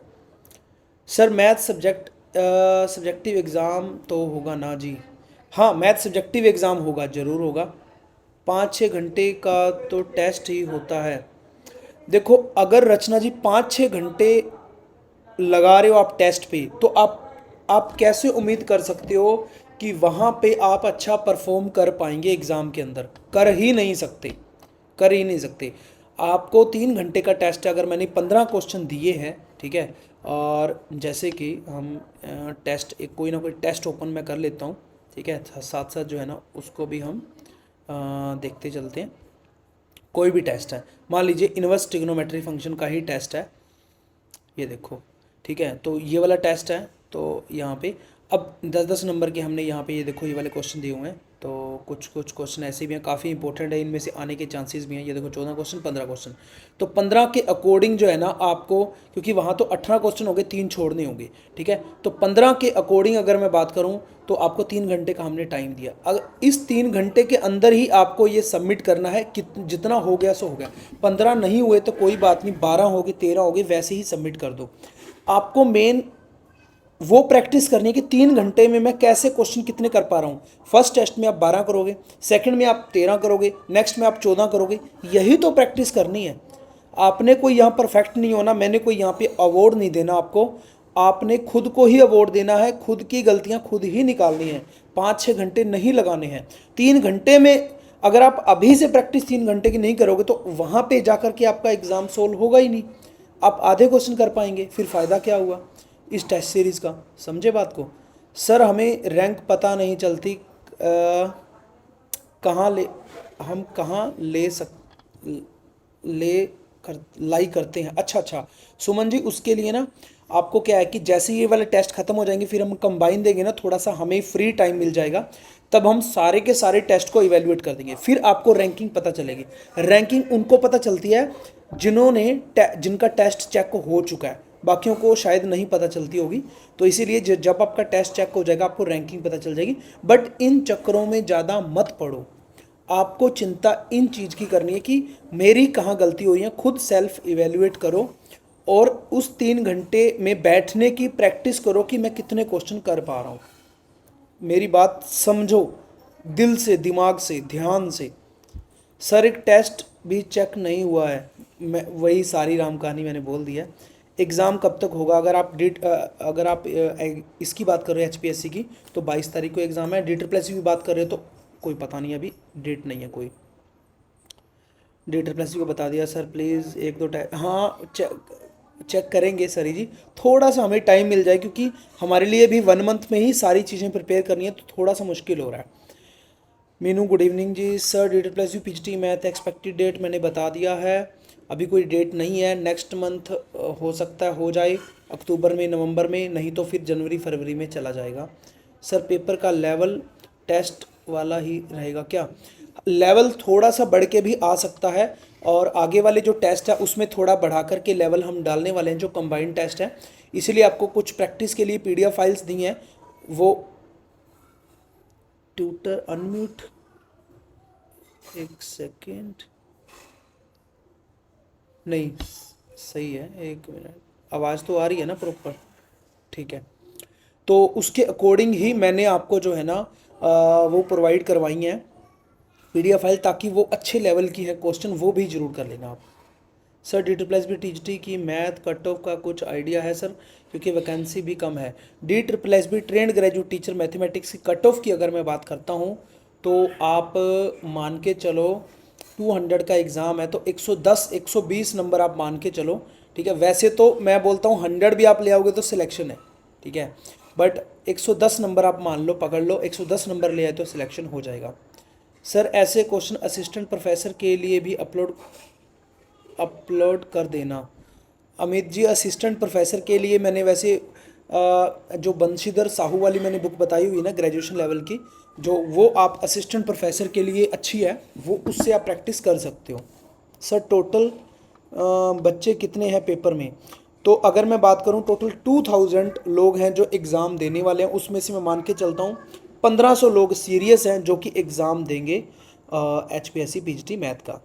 सर मैथ सब्जेक्टिव एग्ज़ाम तो होगा ना जी? हाँ, मैथ सब्जेक्टिव एग्ज़ाम होगा, ज़रूर होगा। 5-6 घंटे का तो टेस्ट ही होता है। देखो, अगर रचना जी 5-6 घंटे लगा रहे हो आप टेस्ट पे, तो आप कैसे उम्मीद कर सकते हो कि वहाँ पे आप अच्छा परफॉर्म कर पाएंगे एग्ज़ाम के अंदर? कर ही नहीं सकते, कर ही नहीं सकते। आपको 3 घंटे का टेस्ट है, अगर मैंने 15 क्वेश्चन दिए हैं, ठीक है, और जैसे कि हम टेस्ट एक कोई ना कोई टेस्ट ओपन मैं कर लेता हूँ, ठीक है, साथ साथ जो है ना उसको भी हम देखते चलते हैं। कोई भी टेस्ट है, मान लीजिए इनवर्स ट्रिग्नोमेट्री फंक्शन का ही टेस्ट है, ये देखो, ठीक है, तो ये वाला टेस्ट है। तो यहाँ पे अब 10-10 नंबर के हमने यहाँ पे ये देखो ये वाले क्वेश्चन दिए हुए हैं। तो कुछ कुछ क्वेश्चन ऐसे भी हैं, काफ़ी इंपॉर्टेंट है, इनमें से आने के चांसेस भी हैं। ये देखो 14 क्वेश्चन, 15 क्वेश्चन, तो 15 के अकॉर्डिंग जो है ना आपको, क्योंकि वहाँ तो 18 क्वेश्चन हो गए, 3 छोड़ने होंगे, ठीक है, तो 15 के अकॉर्डिंग अगर मैं बात करूँ तो आपको 3 घंटे का हमने टाइम दिया। अगर इस 3 घंटे के अंदर ही आपको ये सबमिट करना है, कि जितना हो गया सो हो गया। 15 नहीं हुए तो कोई बात नहीं, 12 हो गए, 13 हो गए, वैसे ही सबमिट कर दो। आपको मेन वो प्रैक्टिस करनी है कि 3 घंटे में मैं कैसे क्वेश्चन कितने कर पा रहा हूँ। फर्स्ट टेस्ट में आप 12 करोगे, सेकंड में आप 13 करोगे, नेक्स्ट में आप 14 करोगे, यही तो प्रैक्टिस करनी है। आपने कोई यहाँ परफेक्ट नहीं होना, मैंने कोई यहाँ पे अवार्ड नहीं देना आपको, आपने खुद को ही अवार्ड देना है, खुद की गलतियाँ खुद ही निकालनी है। 5-6 घंटे नहीं लगाने हैं। 3 घंटे में अगर आप अभी से प्रैक्टिस 3 घंटे की नहीं करोगे तो वहाँ पे जा कर के आपका एग्ज़ाम सोल्व होगा ही नहीं, आप आधे क्वेश्चन कर पाएंगे, फिर फ़ायदा क्या हुआ इस टेस्ट सीरीज़ का? समझे बात को? सर हमें रैंक पता नहीं चलती, कहाँ ले हम कहाँ ले सक ले कर लाई करते हैं? अच्छा अच्छा सुमन जी, उसके लिए ना आपको क्या है कि जैसे ये वाले टेस्ट खत्म हो जाएंगे फिर हम कंबाइन देंगे ना, थोड़ा सा हमें फ्री टाइम मिल जाएगा, तब हम सारे के सारे टेस्ट को इवेलुएट कर देंगे, फिर आपको रैंकिंग पता चलेगी। रैंकिंग उनको पता चलती है जिनका टेस्ट चेक हो चुका है, बाकियों को शायद नहीं पता चलती होगी। तो इसीलिए जब आपका टेस्ट चेक हो जाएगा आपको रैंकिंग पता चल जाएगी। बट इन चक्करों में ज़्यादा मत पड़ो, आपको चिंता इन चीज़ की करनी है कि मेरी कहाँ गलती हो रही है। खुद सेल्फ इवेल्युएट करो और उस 3 घंटे में बैठने की प्रैक्टिस करो कि मैं कितने क्वेश्चन कर पा रहा हूँ। मेरी बात समझो, दिल से, दिमाग से, ध्यान से। सर एक टेस्ट भी चेक नहीं हुआ है, मैं वही सारी राम कहानी मैंने बोल दिया। एग्ज़ाम कब तक होगा? अगर आप इसकी बात कर रहे हैं HPSC की, तो 22 तारीख को एग्ज़ाम है। DSSB की बात कर रहे हो तो कोई पता नहीं, अभी डेट नहीं है कोई। DSSB को बता दिया सर, प्लीज़ 1-2 टाइम, हाँ चेक करेंगे सर जी, थोड़ा सा हमें टाइम मिल जाए क्योंकि हमारे लिए भी 1 मंथ में ही सारी चीज़ें प्रिपेयर करनी है, तो थोड़ा सा मुश्किल हो रहा है। Meenu good evening ji. Sir DSSB PGT math expected date मैंने बता दिया है, अभी कोई डेट नहीं है, नेक्स्ट मंथ हो सकता है हो जाए, अक्टूबर में, नवंबर में, नहीं तो फिर जनवरी फरवरी में चला जाएगा। सर पेपर का लेवल टेस्ट वाला ही रहेगा क्या? लेवल थोड़ा सा बढ़ के भी आ सकता है, और आगे वाले जो टेस्ट है उसमें थोड़ा बढ़ा करके लेवल हम डालने वाले हैं, जो कंबाइंड टेस्ट है। इसीलिए आपको कुछ प्रैक्टिस के लिए PDF फाइल्स दी हैं, वो ट्यूटर अनम्यूट, एक सेकेंड, नहीं सही है, एक मिनट, आवाज़ तो आ रही है ना प्रॉपर, ठीक है। तो उसके अकॉर्डिंग ही मैंने आपको जो है ना वो प्रोवाइड करवाई हैं PDF फाइल, ताकि वो अच्छे लेवल की है क्वेश्चन, वो भी जरूर कर लेना आप। सर D SSB की मैथ कट ऑफ का कुछ आइडिया है सर, क्योंकि वैकेंसी भी कम है। D SSB trained graduate teacher mathematics की कट ऑफ की अगर मैं बात करता हूँ तो आप मान के चलो 200 का एग्ज़ाम है तो 110 120 नंबर आप मान के चलो, ठीक है। वैसे तो मैं बोलता हूँ 100 भी आप ले आओगे तो सिलेक्शन है, ठीक है, बट 110 नंबर आप मान लो, पकड़ लो, 110 नंबर ले आए तो सिलेक्शन हो जाएगा। सर ऐसे क्वेश्चन असिस्टेंट प्रोफेसर के लिए भी अपलोड कर देना। अमित जी, असिस्टेंट प्रोफेसर के लिए मैंने वैसे जो बंशीधर साहू वाली मैंने बुक बताई हुई ना ग्रेजुएशन लेवल की, जो वो आप असिस्टेंट प्रोफेसर के लिए अच्छी है, वो उससे आप प्रैक्टिस कर सकते हो। सर टोटल बच्चे कितने हैं पेपर में? तो अगर मैं बात करूं टोटल 2000 लोग हैं जो एग्ज़ाम देने वाले हैं, उसमें से मैं मान के चलता हूं 1500 लोग सीरियस हैं जो कि एग्ज़ाम देंगे HPSC PGT मैथ का।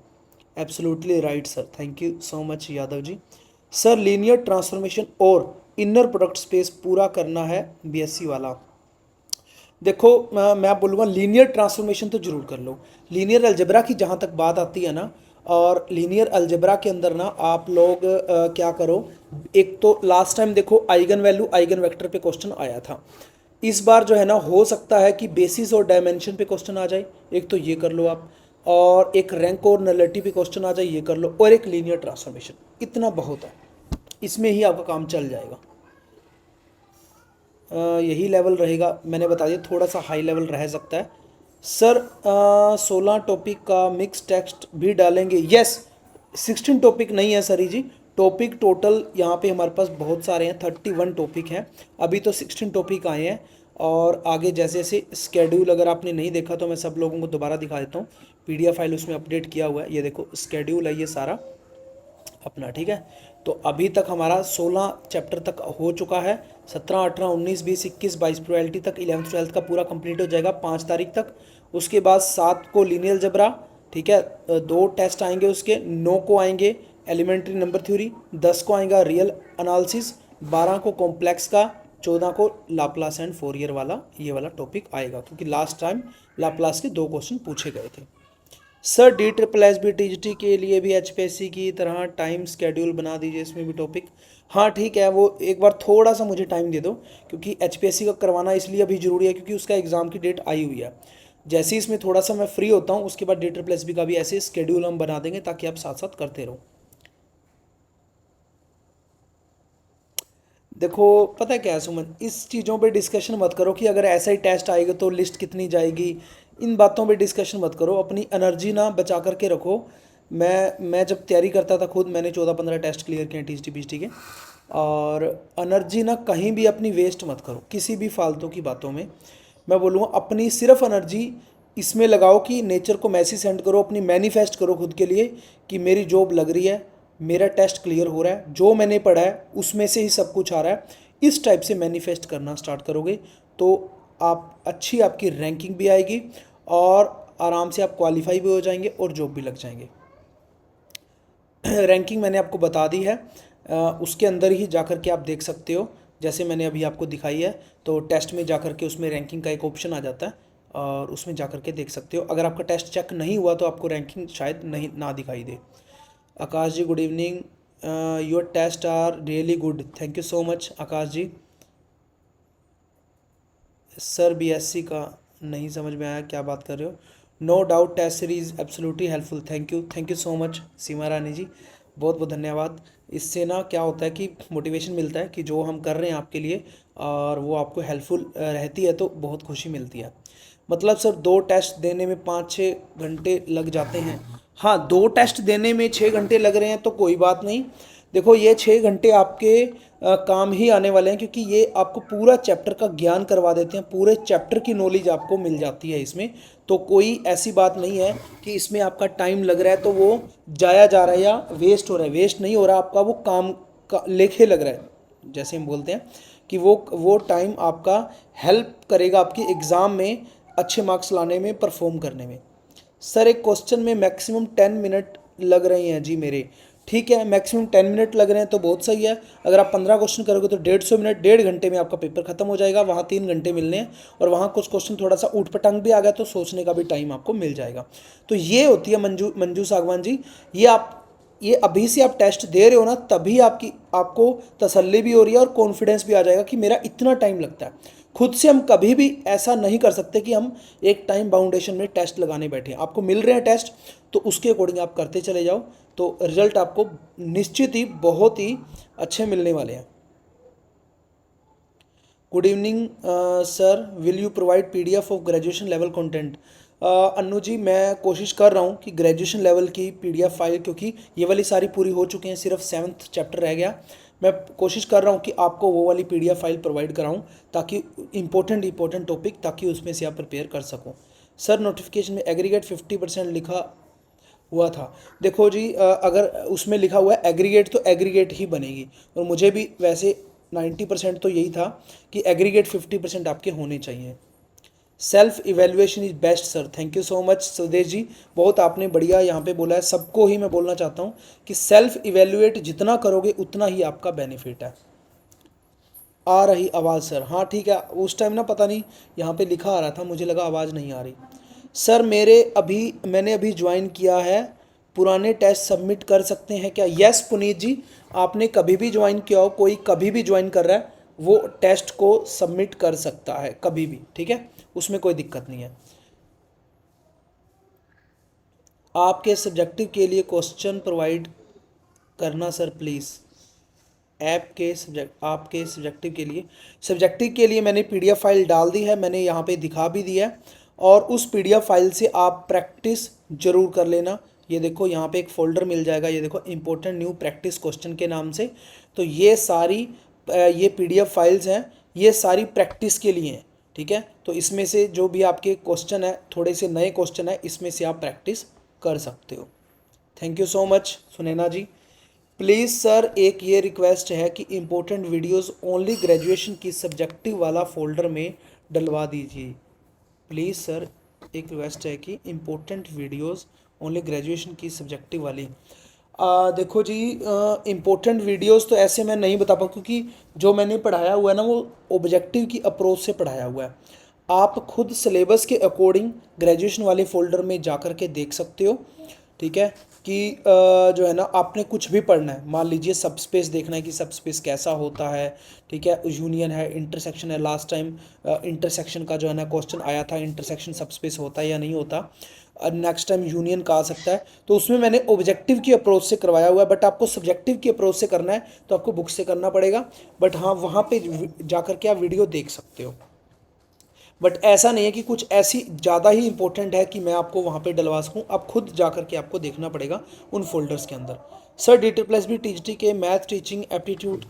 Absolutely right sir, thank you so much Yadav ji. Sir linear transformation और इनर प्रोडक्ट स्पेस पूरा करना है BSc वाला। देखो मैं बोलूँगा लीनियर ट्रांसफॉर्मेशन तो जरूर कर लो। लीनियर अलजेब्रा की जहाँ तक बात आती है ना, और लीनियर अलजेब्रा के अंदर ना आप लोग क्या करो, एक तो लास्ट टाइम देखो आइगन वैल्यू आइगन वेक्टर पे क्वेश्चन आया था। इस बार जो है ना हो सकता है कि बेसिस और डायमेंशन पे क्वेश्चन आ जाए, एक तो ये कर लो आप, और एक रैंक और नलिटी पे क्वेश्चन आ जाए, ये कर लो, और एक लीनियर ट्रांसफॉर्मेशन, इतना बहुत है, इसमें ही आपका काम चल जाएगा। यही लेवल रहेगा, मैंने बता दिया, थोड़ा सा हाई लेवल रह सकता है। सर 16 टॉपिक का मिक्स टेक्स्ट भी डालेंगे? यस, 16 टॉपिक नहीं है सरी जी, टॉपिक टोटल यहाँ पे हमारे पास बहुत सारे हैं, 31 टॉपिक हैं, अभी तो 16 टॉपिक आए हैं। और आगे जैसे जैसे स्केड्यूल, अगर आपने नहीं देखा तो मैं सब लोगों को दोबारा दिखा देता हूँ, PDF फाइल उसमें अपडेट किया हुआ है, ये देखो स्केड्यूल है ये सारा अपना, ठीक है। तो अभी तक हमारा 16 चैप्टर तक हो चुका है, 17 18 19 20 21 22 प्रोबेबिलिटी तक 11th 12th का पूरा कंप्लीट हो जाएगा 5 तारीख तक। उसके बाद 7 को लीनियर अलजेब्रा, ठीक है, 2 टेस्ट आएंगे उसके, 9 को आएंगे एलिमेंट्री नंबर थ्योरी, 10 को आएगा रियल एनालिसिस, 12 को कॉम्प्लेक्स का, 14 को लाप्लास एंड फोरियर वाला ये वाला टॉपिक आएगा, क्योंकि लास्ट टाइम लाप्लास के 2 क्वेश्चन पूछे गए थे। सर DSSB TGT के लिए भी HPSC की तरह टाइम स्केड्यूल बना दीजिए, इसमें भी टॉपिक। हाँ ठीक है, वो एक बार थोड़ा सा मुझे टाइम दे दो, क्योंकि HPSC का करवाना इसलिए अभी ज़रूरी है क्योंकि उसका एग्ज़ाम की डेट आई हुई है। जैसे ही इसमें थोड़ा सा मैं फ्री होता हूँ उसके बाद DSSB का भी ऐसे स्केड्यूल हम बना देंगे ताकि आप साथ साथ करते रहो। देखो पता है क्या है सुमन, इस चीज़ों पे डिस्कशन मत करो कि अगर ऐसा ही टेस्ट आएगा तो लिस्ट कितनी जाएगी, इन बातों पे डिस्कशन मत करो, अपनी एनर्जी ना बचा करके रखो। मैं जब तैयारी करता था खुद, मैंने 14-15 टेस्ट क्लियर किए TGT PGT के, और एनर्जी ना कहीं भी अपनी वेस्ट मत करो किसी भी फालतू की बातों में। मैं बोलूँगा अपनी सिर्फ एनर्जी इसमें लगाओ कि नेचर को मैसेज सेंड करो, अपनी मैनिफेस्ट करो खुद के लिए कि मेरी जॉब लग रही है, मेरा टेस्ट क्लियर हो रहा है, जो मैंने पढ़ा है उसमें से ही सब कुछ आ रहा है। इस टाइप से मैनिफेस्ट करना स्टार्ट करोगे तो आप अच्छी आपकी रैंकिंग भी आएगी और आराम से आप क्वालिफाई भी हो जाएंगे और जॉब भी लग जाएंगे। रैंकिंग मैंने आपको बता दी है, उसके अंदर ही जाकर के आप देख सकते हो, जैसे मैंने अभी आपको दिखाई है। तो टेस्ट में जाकर के उसमें रैंकिंग का एक ऑप्शन आ जाता है और उसमें जाकर के देख सकते हो। अगर आपका टेस्ट चेक नहीं हुआ तो आपको रैंकिंग शायद नहीं ना दिखाई दे। Akash ji good evening, your test are really good, thank you so much Akash ji. Sir BSc का नहीं समझ में आया, क्या बात कर रहे हो? No doubt test series absolutely helpful, thank you so much Seema Rani ji, बहुत बहुत धन्यवाद। इससे ना क्या होता है कि मोटिवेशन मिलता है कि जो हम कर रहे हैं आपके लिए और वो आपको हेल्पफुल रहती है तो बहुत खुशी मिलती है। मतलब सर 2 टेस्ट देने में 5-6 घंटे लग जाते हैं। हाँ 2 टेस्ट देने में 6 घंटे लग रहे हैं तो कोई बात नहीं, देखो ये 6 घंटे आपके काम ही आने वाले हैं, क्योंकि ये आपको पूरा चैप्टर का ज्ञान करवा देते हैं, पूरे चैप्टर की नॉलेज आपको मिल जाती है इसमें। तो कोई ऐसी बात नहीं है कि इसमें आपका टाइम लग रहा है तो वो जाया जा रहा है या वेस्ट हो रहा है। वेस्ट नहीं हो रहा आपका, वो काम का लेखे लग रहा है, जैसे हम बोलते हैं कि वो टाइम आपका हेल्प करेगा आपकी एग्ज़ाम में अच्छे मार्क्स लाने में, परफॉर्म करने में। सर एक क्वेश्चन में मैक्सिमम 10 मिनट लग रहे हैं जी मेरे। ठीक है, मैक्सिमम 10 मिनट लग रहे हैं तो बहुत सही है। अगर आप 15 क्वेश्चन करोगे तो 150 मिनट, 1.5 घंटे में आपका पेपर खत्म हो जाएगा। वहाँ 3 घंटे मिलने हैं, और वहाँ कुछ क्वेश्चन थोड़ा सा ऊट पटांग भी आ गया तो सोचने का भी टाइम आपको मिल जाएगा। तो ये होती है मंजू मंजू सागवान जी, ये अभी से आप टेस्ट दे रहे हो ना, तभी आपको तसल्ली भी हो रही है और कॉन्फिडेंस भी आ जाएगा कि मेरा इतना टाइम लगता है। खुद से हम कभी भी ऐसा नहीं कर सकते कि हम एक टाइम बाउंडेशन में टेस्ट लगाने बैठे हैं। आपको मिल रहे हैं टेस्ट, तो उसके अकॉर्डिंग आप करते चले जाओ, तो रिजल्ट आपको निश्चित ही बहुत ही अच्छे मिलने वाले हैं। Good evening sir, will you provide PDF of graduation level content? Annu ji, मैं कोशिश कर रहा हूँ कि ग्रेजुएशन लेवल की पीडीएफ फाइल, क्योंकि ये वाली सारी पूरी हो चुकी हैं, सिर्फ 7th चैप्टर रह गया। मैं कोशिश कर रहा हूँ कि आपको वो वाली पीडीएफ फाइल प्रोवाइड कराऊँ, ताकि इंपॉर्टेंट टॉपिक, ताकि उसमें से आप प्रिपेयर कर सकूँ। सर नोटिफिकेशन में एग्रीगेट 50% लिखा हुआ था। देखो जी, अगर उसमें लिखा हुआ है एग्रीगेट, तो एग्रीगेट ही बनेगी, और मुझे भी वैसे 90% तो यही था कि एग्रीगेट 50% आपके होने चाहिए। Self evaluation is best sir, thank you so much Sudesh ji, बहुत आपने बढ़िया यहाँ पे बोला है। सबको ही मैं बोलना चाहता हूँ कि सेल्फ इवेल्युएट जितना करोगे उतना ही आपका बेनिफिट है। आ रही आवाज़ सर? हाँ ठीक है, उस टाइम ना पता नहीं यहाँ पे लिखा आ रहा था, मुझे लगा आवाज़ नहीं आ रही। सर मैंने अभी ज्वाइन किया है, पुराने टेस्ट सबमिट कर सकते हैं क्या? यस पुनीत जी, आपने कभी भी ज्वाइन किया हो, कोई कभी भी ज्वाइन कर रहा है, वो टेस्ट को सबमिट कर सकता है कभी भी, ठीक है, उसमें कोई दिक्कत नहीं है। आपके सब्जेक्टिव के लिए क्वेश्चन प्रोवाइड करना सर प्लीज़। आपके सब्जेक्टिव के लिए मैंने पीडीएफ फाइल डाल दी है, मैंने यहाँ पे दिखा भी दिया है, और उस पीडीएफ फाइल से आप प्रैक्टिस जरूर कर लेना। ये देखो यहाँ पे एक फ़ोल्डर मिल जाएगा, ये देखो इम्पोर्टेंट न्यू प्रैक्टिस क्वेश्चन के नाम से। तो ये पीडीएफ फाइल्स हैं, ये सारी प्रैक्टिस के लिए हैं, ठीक है। तो इसमें से जो भी आपके क्वेश्चन है, थोड़े से नए क्वेश्चन है, इसमें से आप प्रैक्टिस कर सकते हो। Thank you so much Sunaina ji. Please sir एक ये रिक्वेस्ट है कि इम्पोर्टेंट वीडियोस ओनली ग्रेजुएशन की सब्जेक्टिव वाला फोल्डर में डलवा दीजिए। प्लीज़ सर एक रिक्वेस्ट है कि इम्पोर्टेंट वीडियोस ओनली ग्रेजुएशन की सब्जेक्टिव वाली। देखो जी, इम्पोर्टेंट वीडियोस तो ऐसे मैं नहीं बता पाऊँ, क्योंकि जो मैंने पढ़ाया हुआ है ना, वो ऑब्जेक्टिव की अप्रोच से पढ़ाया हुआ है। आप खुद सिलेबस के अकॉर्डिंग ग्रेजुएशन वाले फोल्डर में जा कर के देख सकते हो, ठीक है। कि जो है ना, आपने कुछ भी पढ़ना है, मान लीजिए सब स्पेस देखना है कि सब स्पेस कैसा होता है, ठीक है, यूनियन है, इंटरसेक्शन है। लास्ट टाइम इंटरसेक्शन का जो है ना क्वेश्चन आया था, इंटरसेक्शन सब स्पेस होता है या नहीं होता। नेक्स्ट टाइम यूनियन का आ सकता है, तो उसमें मैंने ऑब्जेक्टिव की अप्रोच से करवाया हुआ है। बट आपको सब्जेक्टिव की अप्रोच से करना है तो आपको बुक से करना पड़ेगा। बट हाँ, वहाँ पे जा कर के आप वीडियो देख सकते हो। बट ऐसा नहीं है कि कुछ ऐसी ज़्यादा ही इंपॉर्टेंट है कि मैं आपको वहाँ पे डलवा सकूँ, आप खुद जा कर के आपको देखना पड़ेगा उन फोल्डर्स के अंदर। सर DT+B TGT के मैथ टीचिंग एप्टीट्यूड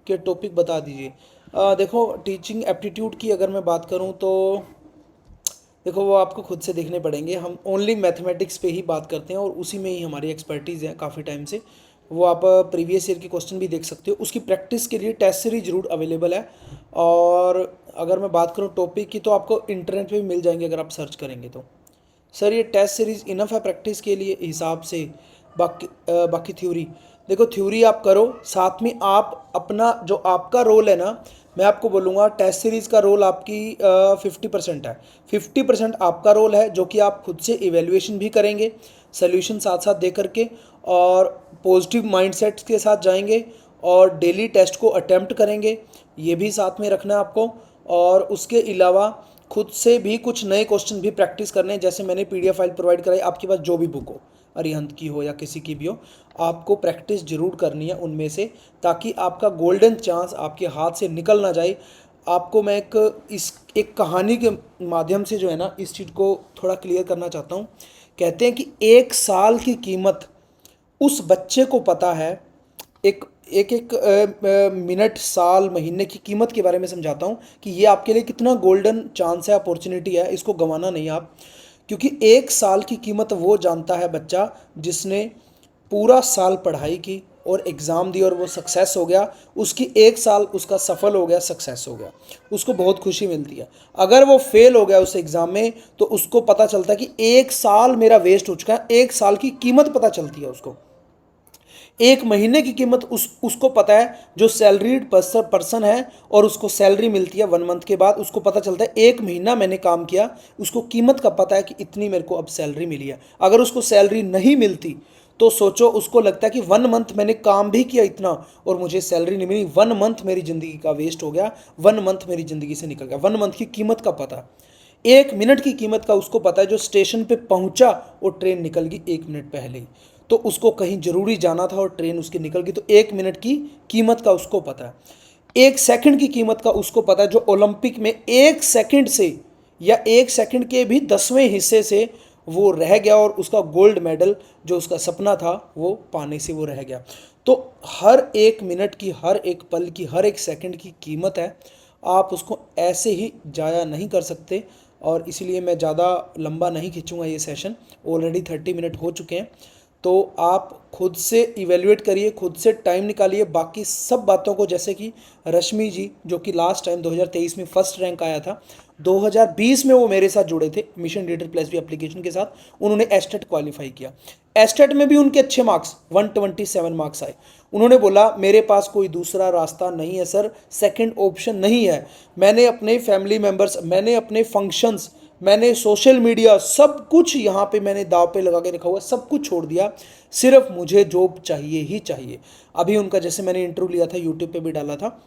के टॉपिक बता दीजिए। देखो, टीचिंग एप्टीट्यूड की अगर मैं बात करूँ तो देखो, वो आपको खुद से देखने पड़ेंगे। हम ओनली मैथमेटिक्स पे ही बात करते हैं, और उसी में ही हमारी एक्सपर्टीज़ है काफ़ी टाइम से। वो आप प्रीवियस ईयर के क्वेश्चन भी देख सकते हो। उसकी प्रैक्टिस के लिए टेस्ट सीरीज जरूर अवेलेबल है। और अगर मैं बात करूँ टॉपिक की, तो आपको इंटरनेट पे भी मिल जाएंगे अगर आप सर्च करेंगे तो। सर ये टेस्ट सीरीज इनफ है प्रैक्टिस के लिए हिसाब से? बाकी थ्योरी, देखो थ्योरी आप करो, साथ में आप अपना जो आपका रोल है ना, मैं आपको बोलूँगा टेस्ट सीरीज़ का रोल आपकी 50% है। 50% आपका रोल है, जो कि आप खुद से इवेल्युएशन भी करेंगे, सोल्यूशन साथ साथ दे करके, और पॉजिटिव माइंडसेट के साथ जाएंगे, और डेली टेस्ट को अटेम्प्ट करेंगे, ये भी साथ में रखना है आपको। और उसके अलावा खुद से भी कुछ नए क्वेश्चन भी प्रैक्टिस करने हैं। जैसे मैंने पीडीएफ फाइल प्रोवाइड कराई, आपके पास जो भी बुक हो, अरिहंत की हो या किसी की भी हो, आपको प्रैक्टिस जरूर करनी है उनमें से, ताकि आपका गोल्डन चांस आपके हाथ से निकल ना जाए। आपको मैं एक कहानी के माध्यम से जो है ना, इस चीज़ को थोड़ा क्लियर करना चाहता हूँ। कहते हैं कि 1 साल की कीमत उस बच्चे को पता है एक एक एक मिनट, साल, महीने की कीमत के बारे में समझाता हूँ कि ये आपके लिए कितना गोल्डन चांस है, अपॉर्चुनिटी है, इसको गंवाना नहीं आप। क्योंकि एक साल की कीमत वो जानता है बच्चा जिसने पूरा साल पढ़ाई की और एग्ज़ाम दी और वो सक्सेस हो गया, उसकी एक साल उसका सफल हो गया, सक्सेस हो गया, उसको बहुत खुशी मिलती है। अगर वो फेल हो गया उस एग्ज़ाम में तो उसको पता चलता है कि एक साल मेरा वेस्ट हो चुका है, एक साल की कीमत पता चलती है उसको। एक महीने की कीमत उसको पता है, जो सैलरीड पर्सन है और उसको सैलरी मिलती है 1 मंथ के बाद, उसको पता चलता है एक महीना मैंने काम किया, उसको कीमत का पता है कि इतनी मेरे को अब सैलरी मिली है। अगर उसको सैलरी नहीं मिलती तो सोचो, उसको लगता है कि 1 मंथ मैंने काम भी किया इतना और मुझे सैलरी नहीं मिली, 1 मंथ मेरी ज़िंदगी का वेस्ट हो गया, 1 मंथ मेरी ज़िंदगी से निकल गया। 1 मंथ की कीमत का पता है, 1 मिनट की कीमत का उसको पता है, जो स्टेशन पे पहुंचा और ट्रेन निकल गई 1 मिनट पहले ही, तो उसको कहीं ज़रूरी जाना था और ट्रेन उसकी निकल गई, तो 1 मिनट की कीमत का उसको पता है। 1 सेकंड की कीमत का उसको पता है, जो ओलंपिक में 1 सेकंड से या 1 सेकंड के भी 10वें हिस्से से वो रह गया और उसका गोल्ड मेडल जो उसका सपना था वो पाने से वो रह गया। तो हर एक मिनट की, हर एक पल की, हर एक सेकंड की कीमत है, आप उसको ऐसे ही जाया नहीं कर सकते। और इसीलिए मैं ज़्यादा लंबा नहीं खींचूंगा ये सेशन, ऑलरेडी 30 मिनट हो चुके हैं। तो आप खुद से इवेल्युएट करिए, खुद से टाइम निकालिए, बाकी सब बातों को, जैसे कि रश्मि जी जो कि लास्ट टाइम 2023 में फर्स्ट रैंक आया था, 2020 में वो मेरे साथ जुड़े थे मिशन रीडर प्लस भी एप्लीकेशन के साथ, उन्होंने एस्टेट क्वालिफाई किया, एस्टेट में भी उनके अच्छे मार्क्स 127 मार्क्स आए। उन्होंने बोला मेरे पास कोई दूसरा रास्ता नहीं है सर, सेकंड ऑप्शन नहीं है। मैंने अपने फैमिली मेम्बर्स, मैंने अपने फंक्शंस, मैंने सोशल मीडिया, सब कुछ यहाँ पे मैंने दाव पे लगा के रखा हुआ, सब कुछ छोड़ दिया, सिर्फ मुझे जॉब चाहिए ही चाहिए। अभी उनका जैसे मैंने इंटरव्यू लिया था, यूट्यूब पे भी डाला था,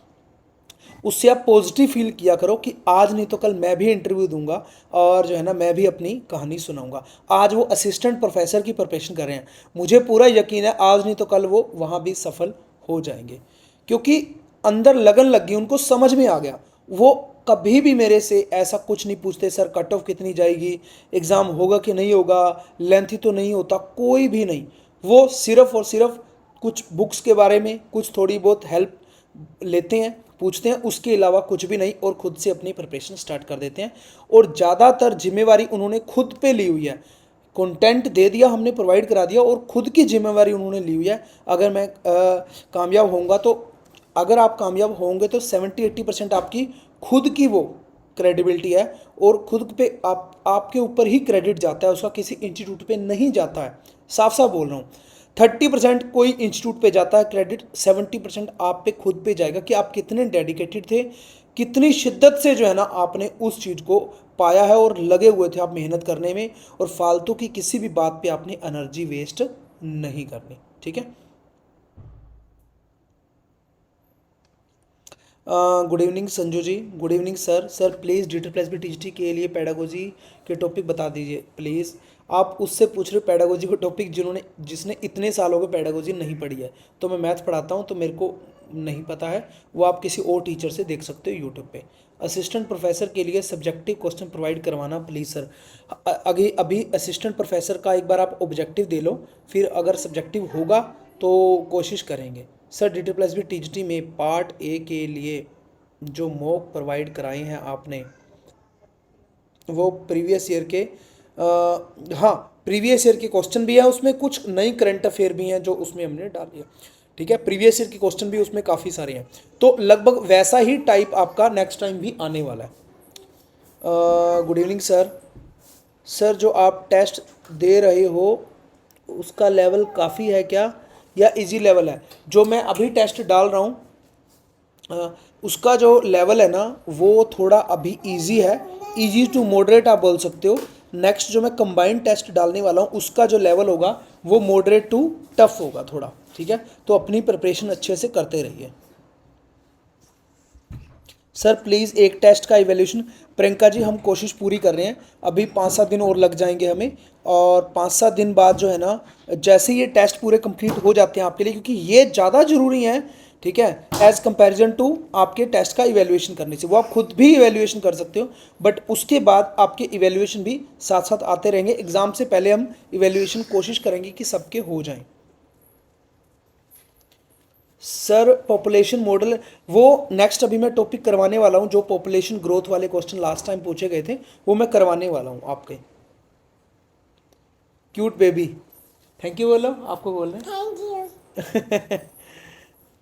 उससे आप पॉजिटिव फील किया करो कि आज नहीं तो कल मैं भी इंटरव्यू दूंगा और जो है ना मैं भी अपनी कहानी सुनाऊंगा। आज वो असिस्टेंट प्रोफेसर की प्रिपरेशन कर रहे हैं, मुझे पूरा यकीन है आज नहीं तो कल वो वहाँ भी सफल हो जाएंगे, क्योंकि अंदर लगन लग गई, उनको समझ में आ गया। वो कभी भी मेरे से ऐसा कुछ नहीं पूछते सर कट ऑफ कितनी जाएगी, एग्ज़ाम होगा कि नहीं होगा, लेंथी तो नहीं होता, कोई भी नहीं। वो सिर्फ और सिर्फ कुछ बुक्स के बारे में कुछ थोड़ी बहुत हेल्प लेते हैं, पूछते हैं, उसके अलावा कुछ भी नहीं, और खुद से अपनी प्रिपरेशन स्टार्ट कर देते हैं। और ज़्यादातर जिम्मेवारी उन्होंने खुद पे ली हुई है, कंटेंट दे दिया हमने, प्रोवाइड करा दिया, और खुद की जिम्मेवारी उन्होंने ली हुई है। अगर मैं कामयाब होऊंगा तो, अगर आप कामयाब होंगे तो 70-80% आपकी खुद की वो क्रेडिबिलिटी है, और खुद पे आपके ऊपर ही क्रेडिट जाता है, उसका किसी इंस्टीट्यूट पे नहीं जाता है। साफ साफ बोल रहा हूँ, 30% कोई इंस्टीट्यूट पे जाता है क्रेडिट, 70% आप पे खुद पे जाएगा कि आप कितने डेडिकेटेड थे, कितनी शिद्दत से जो है ना आपने उस चीज़ को पाया है और लगे हुए थे आप मेहनत करने में, और फालतू की किसी भी बात पे आपने एनर्जी वेस्ट नहीं करनी। ठीक है। Good evening Sanju ji, good evening sir. Sir please digital plus B TGT के लिए पेडागोजी के टॉपिक बता दीजिए प्लीज़। आप उससे पूछ रहे हो पेडागोजी को टॉपिक जिसने इतने सालों को पेडागोजी नहीं पढ़ी है। तो मैं मैथ पढ़ाता हूँ तो मेरे को नहीं पता है, वो आप किसी और टीचर से देख सकते हो यूट्यूब पे। असिस्टेंट प्रोफेसर के लिए सब्जेक्टिव क्वेश्चन प्रोवाइड करवाना प्लीज़ सर। अभी अभी असिस्टेंट प्रोफेसर का एक बार आप ऑब्जेक्टिव दे लो, फिर अगर सब्जेक्टिव होगा तो कोशिश करेंगे। सर डिजिटल प्लस भी टीजीटी में पार्ट ए के लिए जो मॉक प्रोवाइड कराए हैं आपने, वो प्रीवियस ईयर के हाँ प्रीवियस ईयर के क्वेश्चन भी है उसमें, कुछ नई करंट अफेयर भी हैं जो उसमें हमने डाल दिया। ठीक है, प्रीवियस ईयर के क्वेश्चन भी उसमें काफ़ी सारे हैं, तो लगभग वैसा ही टाइप आपका नेक्स्ट टाइम भी आने वाला है। Good evening sir. सर जो आप टेस्ट दे रहे हो उसका लेवल काफ़ी है क्या या इजी लेवल है? जो मैं अभी टेस्ट डाल रहा हूँ उसका जो लेवल है ना वो थोड़ा अभी इजी है, इजी टू मॉडरेट आप बोल सकते हो। नेक्स्ट जो मैं कंबाइंड टेस्ट डालने वाला हूँ उसका जो लेवल होगा वो मॉडरेट टू टफ होगा थोड़ा। ठीक है, तो अपनी प्रिपरेशन अच्छे से करते रहिए। सर प्लीज़ एक टेस्ट का इवैल्यूएशन। प्रियंका जी हम कोशिश पूरी कर रहे हैं, अभी 5-7 दिन और लग जाएंगे हमें, और 5-7 दिन बाद जो है ना जैसे ये टेस्ट पूरे कंप्लीट हो जाते हैं आपके लिए, क्योंकि ये ज़्यादा ज़रूरी है। ठीक है, एज़ कंपैरिजन टू आपके टेस्ट का इवैल्यूएशन करने से, वो आप खुद भी इवैल्यूएशन कर सकते हो, बट उसके बाद आपके इवैल्यूएशन भी साथ साथ आते रहेंगे। एग्ज़ाम से पहले हम इवैल्यूएशन कोशिश करेंगे कि सबके हो जाएं। सर पॉपुलेशन मॉडल वो नेक्स्ट अभी मैं टॉपिक करवाने वाला हूँ, जो पॉपुलेशन ग्रोथ वाले क्वेश्चन लास्ट टाइम पूछे गए थे वो मैं करवाने वाला हूँ आपके। क्यूट बेबी, थैंक यू बोलो, आपको बोल रहे हैं। Thank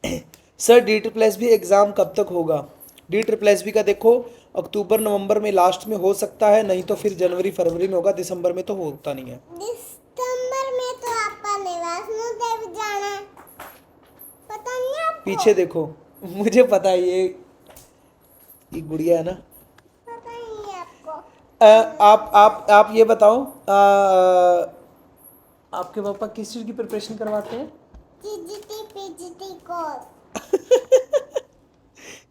you. Sir D triple S B exam कब तक होगा? डी ट्रिपल एस बी का देखो अक्टूबर नवंबर में लास्ट में हो सकता है, नहीं तो फिर जनवरी फरवरी में होगा, दिसंबर में तो होता नहीं है। दिसंबर में तो आपका वैष्णो देवी जाना है, पता नहीं आपको? पीछे देखो, मुझे पता है, ये गुड़िया है ना। पता नहीं है आपको? आप ये बताओ, आपके पापा किस चीज़ की प्रिपरेशन करवाते हैं? TGT PGT course.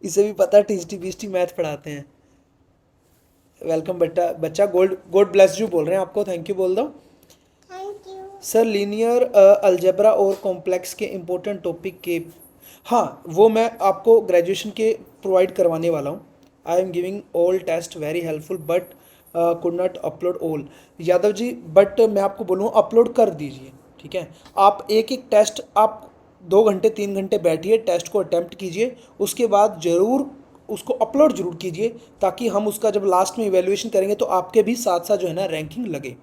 इसे भी पता है, टीजीटी पीजीटी मैथ पढ़ाते हैं। वेलकम बेटा, बच्चा गोल्ड गॉड ब्लेस यू बोल रहे हैं आपको, थैंक यू बोल दो। Thank you sir. Linear algebra और कॉम्प्लेक्स के इम्पोर्टेंट टॉपिक के, हाँ वो मैं आपको ग्रेजुएशन के प्रोवाइड करवाने वाला हूँ। I am giving all test very helpful but could not upload all. Yadav ji but मैं आपको बोलूँ अपलोड कर दीजिए, ठीक है। आप एक एक टेस्ट आप 2 घंटे 3 घंटे बैठिए, टेस्ट को अटैम्प्ट कीजिए, उसके बाद ज़रूर उसको अपलोड जरूर कीजिए, ताकि हम उसका जब लास्ट में इवैल्यूएशन करेंगे तो आपके भी साथ साथ जो है ना रैंकिंग लगे।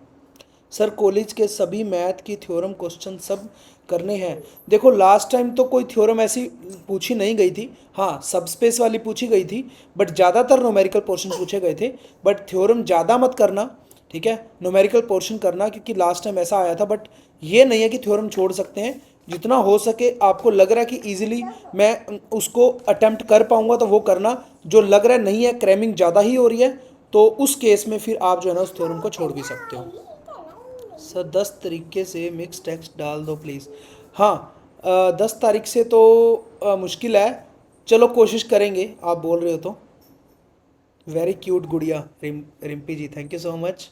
सर कॉलेज के सभी मैथ की थ्योरम क्वेश्चन सब करने हैं? देखो लास्ट टाइम तो कोई थ्योरम ऐसी पूछी नहीं गई थी, हाँ सब स्पेस वाली पूछी गई थी, बट ज़्यादातर न्यूमेरिकल पोर्शन पूछे गए थे। बट थ्योरम ज़्यादा मत करना, ठीक है, न्यूमेरिकल पोर्शन करना, क्योंकि लास्ट टाइम ऐसा आया था। बट ये नहीं है कि थ्योरम छोड़ सकते हैं, जितना हो सके आपको लग रहा है कि ईजिली मैं उसको अटेम्प्ट कर पाऊंगा तो वो करना, जो लग रहा है नहीं है, क्रैमिंग ज़्यादा ही हो रही है, तो उस केस में फिर आप जो है ना उस थ्योरम को छोड़ भी सकते हो। सर 10 तरीके से मिक्स टेक्स्ट डाल दो प्लीज़। हाँ 10 तारीख से तो मुश्किल है, चलो कोशिश करेंगे, आप बोल रहे हो तो। Very cute Gudiya Rimpi ji, thank you so much.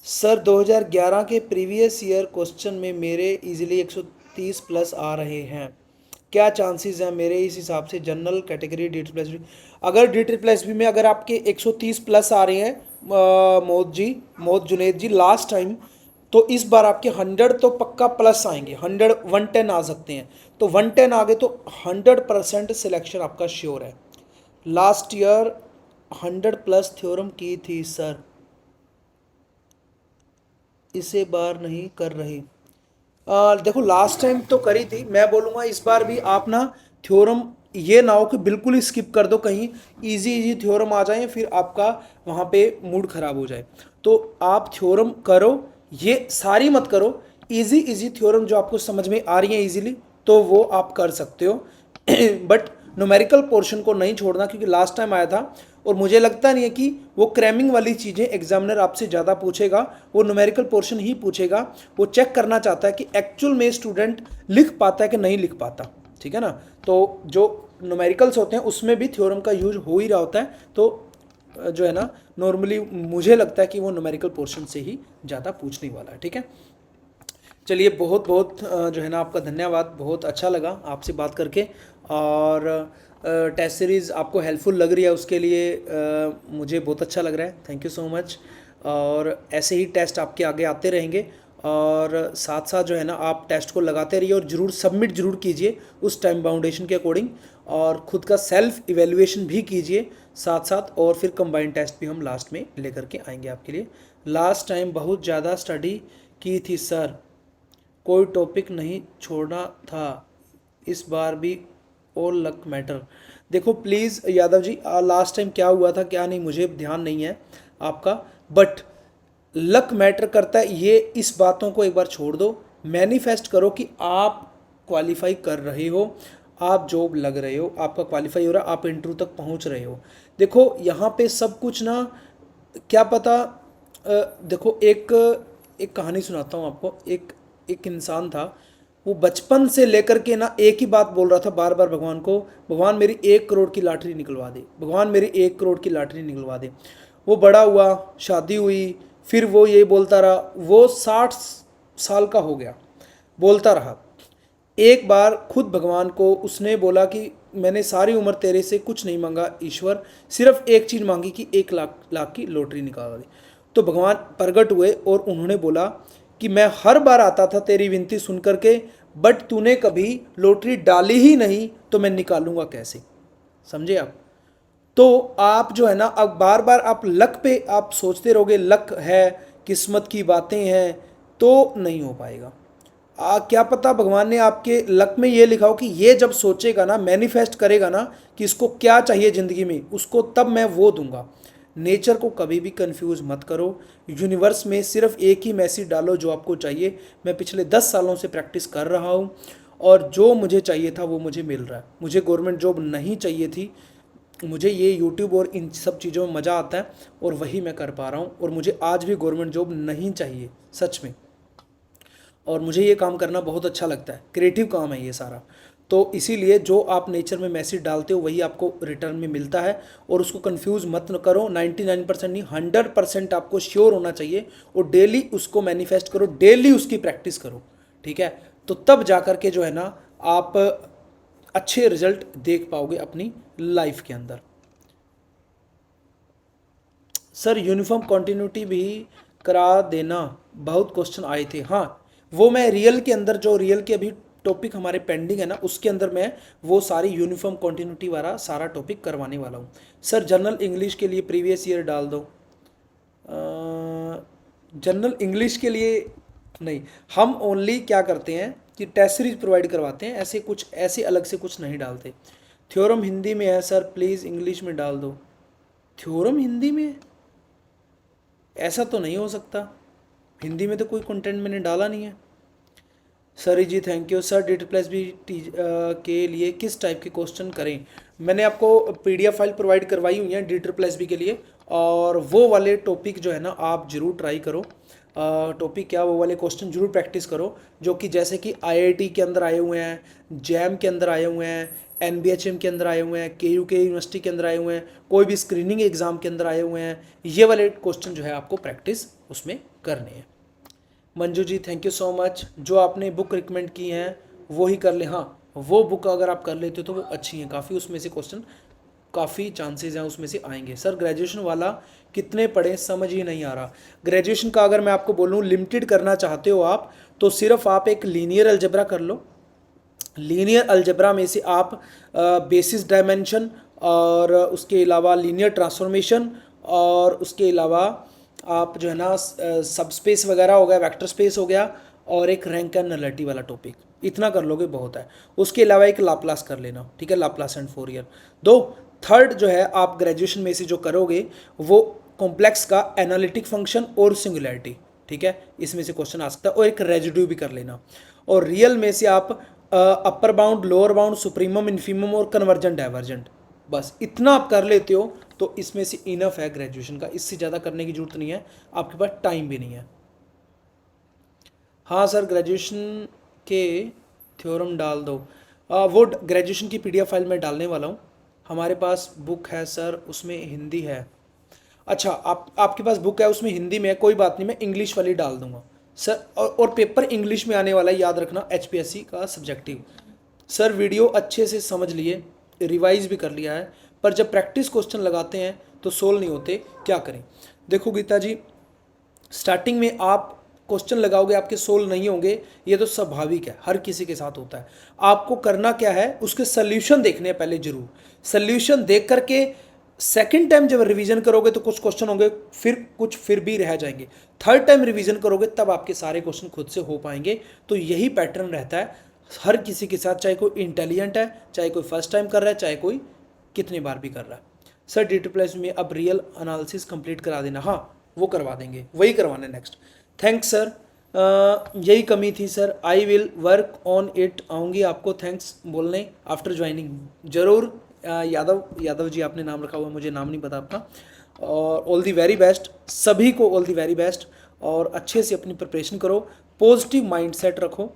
Sir 2011 के प्रीवियस ईयर क्वेश्चन में मेरे इजीली 130 प्लस आ रहे हैं, क्या चांसेस हैं मेरे इस हिसाब से general category D triple S B? अगर डी ट्रिपल एस बी में अगर आपके 130 प्लस आ रहे हैं मोद जुनेद जी लास्ट टाइम, तो इस बार आपके 100 तो पक्का प्लस आएंगे, 100 110 आ सकते हैं, तो 110 आ गए तो 100% सिलेक्शन आपका श्योर है। लास्ट ईयर 100 प्लस थ्योरम की थी सर, इसे बार नहीं कर रही। देखो लास्ट टाइम तो करी थी, मैं बोलूँगा इस बार भी आप ना थ्योरम ये ना हो कि बिल्कुल ही स्किप कर दो, कहीं इजी इजी थ्योरम आ जाए फिर आपका वहाँ पे मूड ख़राब हो जाए। तो आप थ्योरम करो, ये सारी मत करो, इजी इजी थ्योरम जो आपको समझ में आ रही है इजीली तो वो आप कर सकते हो। बट न्यूमेरिकल पोर्शन को नहीं छोड़ना, क्योंकि लास्ट टाइम आया था और मुझे लगता नहीं है कि वो क्रैमिंग वाली चीज़ें एग्जामिनर आपसे ज़्यादा पूछेगा, वो न्यूमेरिकल पोर्शन ही पूछेगा। वो चेक करना चाहता है कि एक्चुअल में स्टूडेंट लिख पाता है कि नहीं लिख पाता, ठीक है ना। तो जो न्यूमेरिकल्स होते हैं उसमें भी थ्योरम का यूज हो ही रहा होता है, तो जो है ना नॉर्मली मुझे लगता है कि वो न्यूमेरिकल पोर्शन से ही ज़्यादा पूछने वाला है, ठीक है। चलिए बहुत बहुत जो है ना आपका धन्यवाद, बहुत अच्छा लगा आपसे बात करके, और टेस्ट सीरीज़ आपको हेल्पफुल लग रही है उसके लिए मुझे बहुत अच्छा लग रहा है, थैंक यू सो मच। और ऐसे ही टेस्ट आपके आगे आते रहेंगे, और साथ साथ जो है ना आप टेस्ट को लगाते रहिए और ज़रूर सबमिट ज़रूर कीजिए उस टाइम बाउंडेशन के अकॉर्डिंग, और ख़ुद का सेल्फ इवेल्युएशन भी कीजिए साथ साथ, और फिर कंबाइंड टेस्ट भी हम लास्ट में लेकर के आएंगे आपके लिए। लास्ट टाइम बहुत ज़्यादा स्टडी की थी सर, कोई टॉपिक नहीं छोड़ना था, इस बार भी ऑल लक मैटर। देखो please Yadav ji last time क्या हुआ था क्या नहीं मुझे ध्यान नहीं है आपका, बट लक मैटर करता है, ये इस बातों को एक बार छोड़ दो, मैनिफेस्ट करो कि आप क्वालिफाई कर रहे हो, आप जॉब लग रहे हो, आपका क्वालिफाई हो रहा है, आप इंटरव्यू तक पहुंच रहे हो। देखो यहाँ पे सब कुछ ना, क्या पता देखो एक एक कहानी सुनाता हूँ आपको। एक इंसान था, वो बचपन से लेकर के ना एक ही बात बोल रहा था बार बार भगवान को, भगवान मेरी 1 करोड़ की लॉटरी निकलवा दे, भगवान मेरी 1 करोड़ की लॉटरी निकलवा दे। वो बड़ा हुआ, शादी हुई, फिर वो ये बोलता रहा, वो 60 साल का हो गया, बोलता रहा। एक बार खुद भगवान को उसने बोला कि मैंने सारी उम्र तेरे से कुछ नहीं मांगा ईश्वर, सिर्फ एक चीज़ मांगी कि 1 लाख की लॉटरी निकाल दे। तो भगवान प्रकट हुए और उन्होंने बोला कि मैं हर बार आता था तेरी विनती सुन करके, बट तूने कभी लॉटरी डाली ही नहीं तो मैं निकालूंगा कैसे। समझे आप। तो आप जो है ना, अब बार बार आप लक पे आप सोचते रहोगे, लक है, किस्मत की बातें हैं, तो नहीं हो पाएगा। क्या पता भगवान ने आपके लक में ये लिखा हो कि ये जब सोचेगा ना, मैनिफेस्ट करेगा ना कि इसको क्या चाहिए ज़िंदगी में, उसको तब मैं वो दूंगा। नेचर को कभी भी कंफ्यूज मत करो। यूनिवर्स में सिर्फ एक ही मैसेज डालो जो आपको चाहिए। मैं पिछले 10 सालों से प्रैक्टिस कर रहा हूँ और जो मुझे चाहिए था वो मुझे मिल रहा है। मुझे गवर्नमेंट जॉब नहीं चाहिए थी, मुझे ये यूट्यूब और इन सब चीज़ों में मज़ा आता है और वही मैं कर पा रहा हूँ। और मुझे आज भी गवर्नमेंट जॉब नहीं चाहिए सच में। और मुझे ये काम करना बहुत अच्छा लगता है, क्रिएटिव काम है ये सारा। तो इसीलिए जो आप नेचर में मैसेज डालते हो वही आपको रिटर्न में मिलता है। और उसको कंफ्यूज मत न करो। 99% नहीं, 100% आपको श्योर होना चाहिए और डेली उसको मैनिफेस्ट करो, डेली उसकी प्रैक्टिस करो। ठीक है, तो तब जा कर के जो है ना आप अच्छे रिजल्ट देख पाओगे अपनी लाइफ के अंदर। सर यूनिफॉर्म कंटिन्यूटी भी करा देना, बहुत क्वेश्चन आए थे। हाँ, वो मैं रियल के अंदर, जो रियल के अभी टॉपिक हमारे पेंडिंग है ना, उसके अंदर मैं वो सारी यूनिफॉर्म कंटिन्यूटी वाला सारा टॉपिक करवाने वाला हूँ। सर जनरल इंग्लिश के लिए प्रीवियस ईयर डाल दो। जनरल इंग्लिश के लिए नहीं, हम ओनली क्या करते हैं कि टेस्ट सीरीज प्रोवाइड करवाते हैं, ऐसे कुछ ऐसे अलग से कुछ नहीं डालते। थ्योरम हिंदी में है सर, प्लीज़ इंग्लिश में डाल दो। थ्योरम हिंदी में है? ऐसा तो नहीं हो सकता, हिंदी में तो कोई कंटेंट मैंने डाला नहीं है। सर जी thank you. Sir D plus B के लिए किस टाइप के क्वेश्चन करें? मैंने आपको पीडीएफ फाइल प्रोवाइड करवाई हुई है डी प्लस बी के लिए, और वो वाले टॉपिक जो है ना आप ज़रूर ट्राई करो। टॉपिक क्या, वो वाले क्वेश्चन जरूर प्रैक्टिस करो जो कि जैसे कि आईआईटी के अंदर आए हुए हैं, जैम के अंदर आए हुए हैं, एनबीएचएम के अंदर आए हुए हैं, केयूके यूनिवर्सिटी के अंदर आए हुए हैं, कोई भी स्क्रीनिंग एग्ज़ाम के अंदर आए हुए हैं। ये वाले क्वेश्चन जो है आपको प्रैक्टिस उसमें करने हैं। Manju ji thank you so much. जो आपने बुक रिकमेंड की हैं वो ही कर ले। हाँ, वो बुक अगर आप कर लेते हो तो वो अच्छी हैं काफ़ी, उसमें से क्वेश्चन काफ़ी चांसेस हैं उसमें से आएंगे। सर ग्रेजुएशन वाला कितने पढ़े, समझ ही नहीं आ रहा। ग्रेजुएशन का अगर मैं आपको बोलूँ लिमिटेड करना चाहते हो आप, तो सिर्फ आप एक लीनियर अलजेब्रा कर लो। लीनियर अलजेब्रा में से आप बेसिस डायमेंशन और उसके अलावा लीनियर ट्रांसफॉर्मेशन और उसके अलावा आप जो है ना सब स्पेस वगैरह हो गया, वेक्टर स्पेस हो गया, और एक रैंक एंड नलिटी वाला टॉपिक, इतना कर लोगे बहुत है। उसके अलावा एक लाप्लास कर लेना, ठीक है, लाप्लास एंड फोरियर दो। थर्ड जो है आप ग्रेजुएशन में से जो करोगे वो कॉम्प्लेक्स का एनालिटिक फंक्शन और सिंगुलैरिटी, ठीक है, इसमें से क्वेश्चन आ सकता है, और एक रेजिड्यू भी कर लेना। और रियल में से आप upper bound, lower bound, supremum, infimum और कन्वर्जेंट डाइवर्जेंट, बस इतना आप कर लेते हो तो इसमें से इनफ है ग्रेजुएशन का। इससे ज़्यादा करने की जरूरत नहीं है, आपके पास टाइम भी नहीं है। हाँ सर ग्रेजुएशन के थ्योरम डाल दो। वो ग्रेजुएशन की पीडीएफ फाइल मैं डालने वाला हूँ। हमारे पास बुक है सर, उसमें हिंदी है। अच्छा, आपके पास बुक है उसमें हिंदी में है, कोई बात नहीं, मैं इंग्लिश वाली डाल दूंगा सर। और पेपर इंग्लिश में आने वाला है, याद रखना, एचपीएससी का सब्जेक्टिव। सर वीडियो अच्छे से समझ लिए, रिवाइज भी कर लिया है, पर जब प्रैक्टिस क्वेश्चन लगाते हैं तो सोल्व नहीं होते, क्या करें? देखो गीता जी, स्टार्टिंग में आप क्वेश्चन लगाओगे आपके सोल्व नहीं होंगे, ये तो स्वाभाविक है, हर किसी के साथ होता है। आपको करना क्या है, उसके सल्यूशन देखने हैं पहले जरूर। सल्यूशन देख करके सेकंड टाइम जब रिवीजन करोगे तो कुछ क्वेश्चन होंगे, फिर कुछ फिर भी रह जाएंगे। थर्ड टाइम रिवीजन करोगे तब आपके सारे क्वेश्चन खुद से हो पाएंगे। तो यही पैटर्न रहता है हर किसी के साथ, चाहे कोई इंटेलिजेंट है, चाहे कोई फर्स्ट टाइम कर रहा है, चाहे कोई कितनी बार भी कर रहा है। सर डी प्लस में अब रियल एनालिसिस कंप्लीट करा देना। हाँ, वो करवा देंगे, वही करवाना नेक्स्ट। थैंक्स सर, यही कमी थी sir, I will work on it. आऊँगी आपको थैंक्स बोलने आफ्टर ज्वाइनिंग, ज़रूर। यादव जी आपने नाम रखा हुआ, मुझे नाम नहीं पता आपका। और ऑल दी वेरी बेस्ट, सभी को ऑल दी वेरी बेस्ट। और अच्छे से अपनी प्रिपरेशन करो, पॉजिटिव माइंडसेट रखो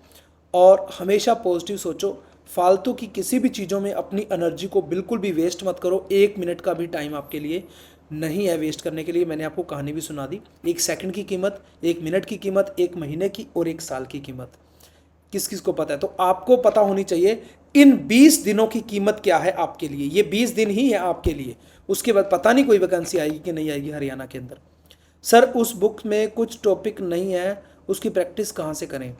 और हमेशा पॉजिटिव सोचो। फालतू की किसी भी चीज़ों में अपनी एनर्जी को बिल्कुल भी वेस्ट मत करो। 1 मिनट का भी टाइम आपके लिए नहीं है वेस्ट करने के लिए। मैंने आपको कहानी भी सुना दी, 1 सेकंड की कीमत, 1 मिनट की कीमत, 1 महीने की और 1 साल की कीमत किस किस को पता है? तो आपको पता होनी चाहिए इन 20 दिनों की कीमत क्या है आपके लिए। ये 20 दिन ही है आपके लिए, उसके बाद पता नहीं कोई वैकेंसी आएगी कि नहीं आएगी हरियाणा के अंदर। सर उस बुक में कुछ टॉपिक नहीं है, उसकी प्रैक्टिस कहाँ से करें?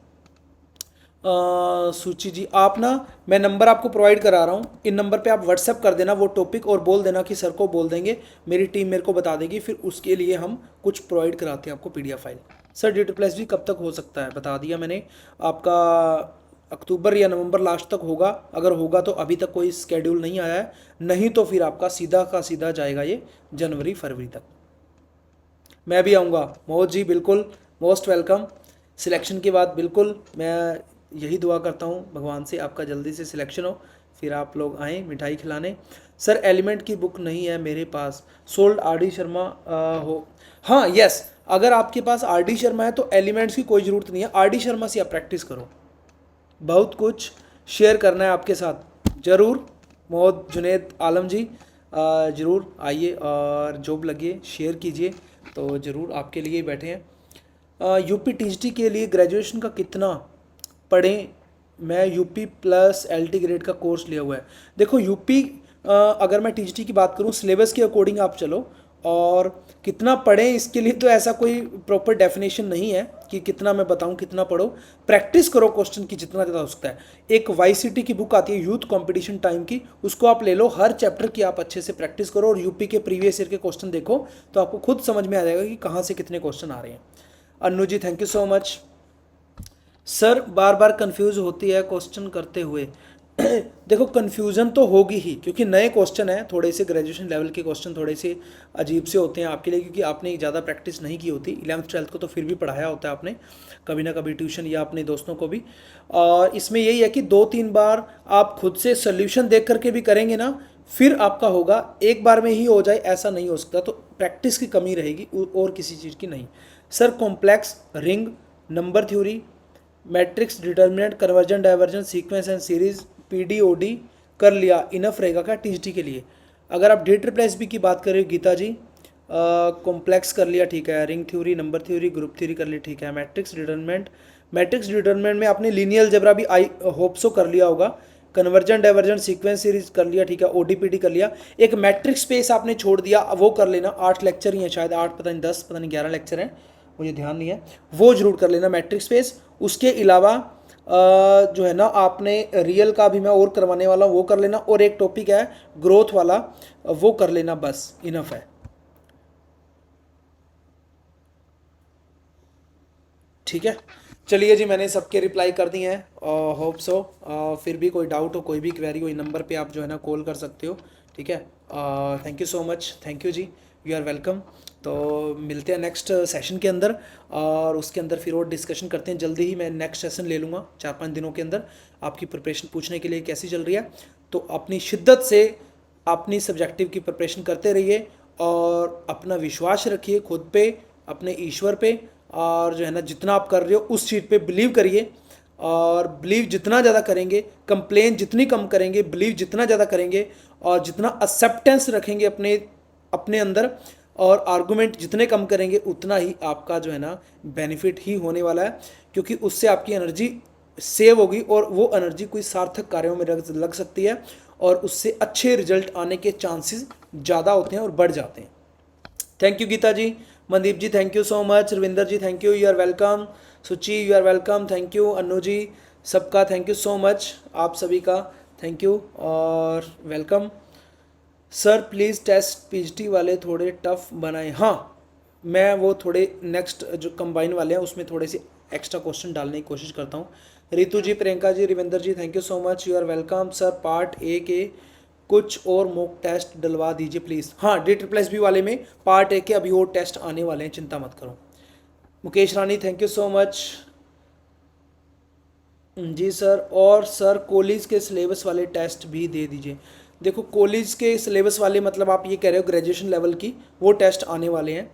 सूची जी, आप ना, मैं नंबर आपको प्रोवाइड करा रहा हूँ, इन नंबर पे आप व्हाट्सएप कर देना वो टॉपिक और बोल देना कि सर को बोल देंगे, मेरी टीम मेरे को बता देगी, फिर उसके लिए हम कुछ प्रोवाइड कराते हैं आपको पीडीएफ फाइल। सर D++ कब तक हो सकता है, बता दिया मैंने आपका, अक्टूबर या नवंबर लास्ट तक होगा, अगर होगा तो अभी तक कोई स्केड्यूल नहीं आया है, नहीं तो फिर आपका सीधा का सीधा जाएगा ये जनवरी फरवरी तक। मैं भी आऊँगा मोहम्मद जी, बिल्कुल मोस्ट वेलकम। सिलेक्शन के बाद बिल्कुल मैं यही दुआ करता हूँ भगवान से आपका जल्दी से सिलेक्शन हो, फिर आप लोग आएँ मिठाई खिलाने। सर एलिमेंट की बुक नहीं है मेरे पास, सोल्ड RD शर्मा हो, हाँ यस, अगर आपके पास RD शर्मा है तो एलिमेंट्स की कोई ज़रूरत नहीं है, RD शर्मा से आप प्रैक्टिस करो, बहुत कुछ शेयर करना है आपके साथ। ज़रूर मोहम्मद जुनेद आलम जी, ज़रूर आइए और जॉब लगिए, शेयर कीजिए, तो ज़रूर आपके लिए ही बैठे हैं। यूपी TGT के लिए ग्रेजुएशन का कितना पढ़ें, मैं UP+LT ग्रेड का कोर्स लिया हुआ है। देखो यूपी, अगर मैं TGT की बात करूँ सिलेबस के अकॉर्डिंग आप चलो, और कितना पढ़ें इसके लिए तो ऐसा कोई प्रॉपर डेफिनेशन नहीं है कि कितना मैं बताऊं कितना पढ़ो, प्रैक्टिस करो क्वेश्चन की जितना ज़्यादा हो सकता है। एक YCT की बुक आती है यूथ कंपटीशन टाइम की, उसको आप ले लो, हर चैप्टर की आप अच्छे से प्रैक्टिस करो और यूपी के प्रीवियस ईयर के क्वेश्चन देखो, तो आपको खुद समझ में आ जाएगा कि कहाँ से कितने क्वेश्चन आ रहे हैं। Annu ji thank you so much. Sir बार बार कंफ्यूज होती है क्वेश्चन करते हुए। देखो कन्फ्यूज़न तो होगी ही, क्योंकि नए क्वेश्चन हैं, थोड़े से ग्रेजुएशन लेवल के क्वेश्चन थोड़े से अजीब से होते हैं आपके लिए, क्योंकि आपने ज़्यादा प्रैक्टिस नहीं की होती, 11th-12th को तो फिर भी पढ़ाया होता है आपने कभी ना कभी ट्यूशन या अपने दोस्तों को भी। और इसमें यही है कि 2-3 बार आप खुद से सोल्यूशन देख करके भी करेंगे ना, फिर आपका होगा, एक बार में ही हो जाए ऐसा नहीं हो सकता, तो प्रैक्टिस की कमी रहेगी और किसी चीज़ की नहीं। Sir complex ring, number theory, matrix, determinant, conversion, diversion, sequence and series, PDOD कर लिया, इनफ रहेगा क्या TGT के लिए? अगर आप D++ की बात करें गीता जी, कॉम्प्लेक्स कर लिया ठीक है, ring theory, number theory, group theory कर ली ठीक है, मैट्रिक्स डिटर्मिनेंट में आपने लीनियर अलजेब्रा भी आई होप सो कर लिया होगा, कन्वर्जन डाइवर्जन सीक्वेंस सीरीज कर लिया ठीक है, ODPD कर लिया, एक मैट्रिक्स स्पेस आपने छोड़ दिया, वो कर लेना, 8 लेक्चर ही हैं शायद, 8 पता नहीं 10 पता नहीं 11 लेक्चर हैं, मुझे ध्यान नहीं है, वो जरूर कर लेना मैट्रिक्स स्पेस। उसके अलावा जो है ना आपने रियल का भी मैं और करवाने वाला हूँ, वो कर लेना, और एक टॉपिक है ग्रोथ वाला, वो कर लेना, बस इनफ है। ठीक है, चलिए जी, मैंने सबके रिप्लाई कर दिए हैं, होप सो। फिर भी कोई डाउट हो, कोई भी क्वेरी हो, इन नंबर पे आप जो है ना कॉल कर सकते हो, ठीक है। Thank you so much, thank you जी, यू आर वेलकम। तो मिलते हैं नेक्स्ट सेशन के अंदर, और उसके अंदर फिर और डिस्कशन करते हैं, जल्दी ही मैं नेक्स्ट सेशन ले लूँगा 4-5 दिनों के अंदर, आपकी प्रिपरेशन पूछने के लिए कैसी चल रही है। तो अपनी शिद्दत से अपनी सब्जेक्टिव की प्रिपरेशन करते रहिए, और अपना विश्वास रखिए खुद पे, अपने ईश्वर पे, और जो है ना जितना आप कर रहे हो उस चीज़ पे बिलीव करिए, और बिलीव जितना ज़्यादा करेंगे, कंप्लेन जितनी कम करेंगे, बिलीव जितना ज़्यादा करेंगे, और जितना एक्सेप्टेंस रखेंगे अपने अपने अंदर, और आर्गूमेंट जितने कम करेंगे, उतना ही आपका जो है ना बेनिफिट ही होने वाला है, क्योंकि उससे आपकी एनर्जी सेव होगी, और वो एनर्जी कोई सार्थक कार्यों में लग सकती है, और उससे अच्छे रिजल्ट आने के चांसेस ज़्यादा होते हैं और बढ़ जाते हैं। Thank you Geeta ji, Mandeep ji thank you so much, Ravinder ji thank you, you are welcome, Suchi you are welcome, thank you, Annu ji, सबका थैंक यू सो मच, आप सभी का थैंक यू और welcome. Sir please test PGT वाले थोड़े टफ बनाएं। हाँ, मैं वो थोड़े नेक्स्ट जो कंबाइन वाले हैं उसमें थोड़े से एक्स्ट्रा क्वेश्चन डालने की कोशिश करता हूँ। Ritu ji, Priyanka ji, Ravinder ji thank you so much, you are welcome. Sir part A के कुछ और मॉक टेस्ट डलवा दीजिए प्लीज़। हाँ, D++ वाले में पार्ट A के अभी और टेस्ट आने वाले हैं, चिंता मत करो। Mukesh Rani thank you so much ji sir. और सर कॉलेज के सिलेबस वाले टेस्ट भी दे दीजिए। देखो कॉलेज के सिलेबस वाले मतलब आप ये कह रहे हो ग्रेजुएशन लेवल की, वो टेस्ट आने वाले हैं।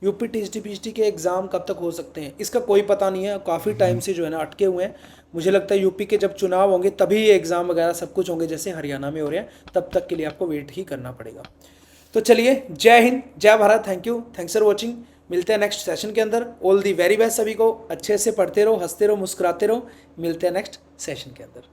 यूपी TGT PGT के एग्ज़ाम कब तक हो सकते हैं, इसका कोई पता नहीं है, काफ़ी टाइम से जो है ना अटके हुए हैं। मुझे लगता है यूपी के जब चुनाव होंगे तभी ये एग्ज़ाम वगैरह सब कुछ होंगे, जैसे हरियाणा में हो रहे हैं, तब तक के लिए आपको वेट ही करना पड़ेगा। तो चलिए, जय हिंद, जय Bharat, thank you, thanks for watching. मिलते हैं नेक्स्ट सेशन के अंदर। ऑल दी वेरी बेस्ट सभी को, अच्छे से पढ़ते रहो, हंसते रहो, मुस्कुराते रहो। मिलते हैं नेक्स्ट सेशन के अंदर।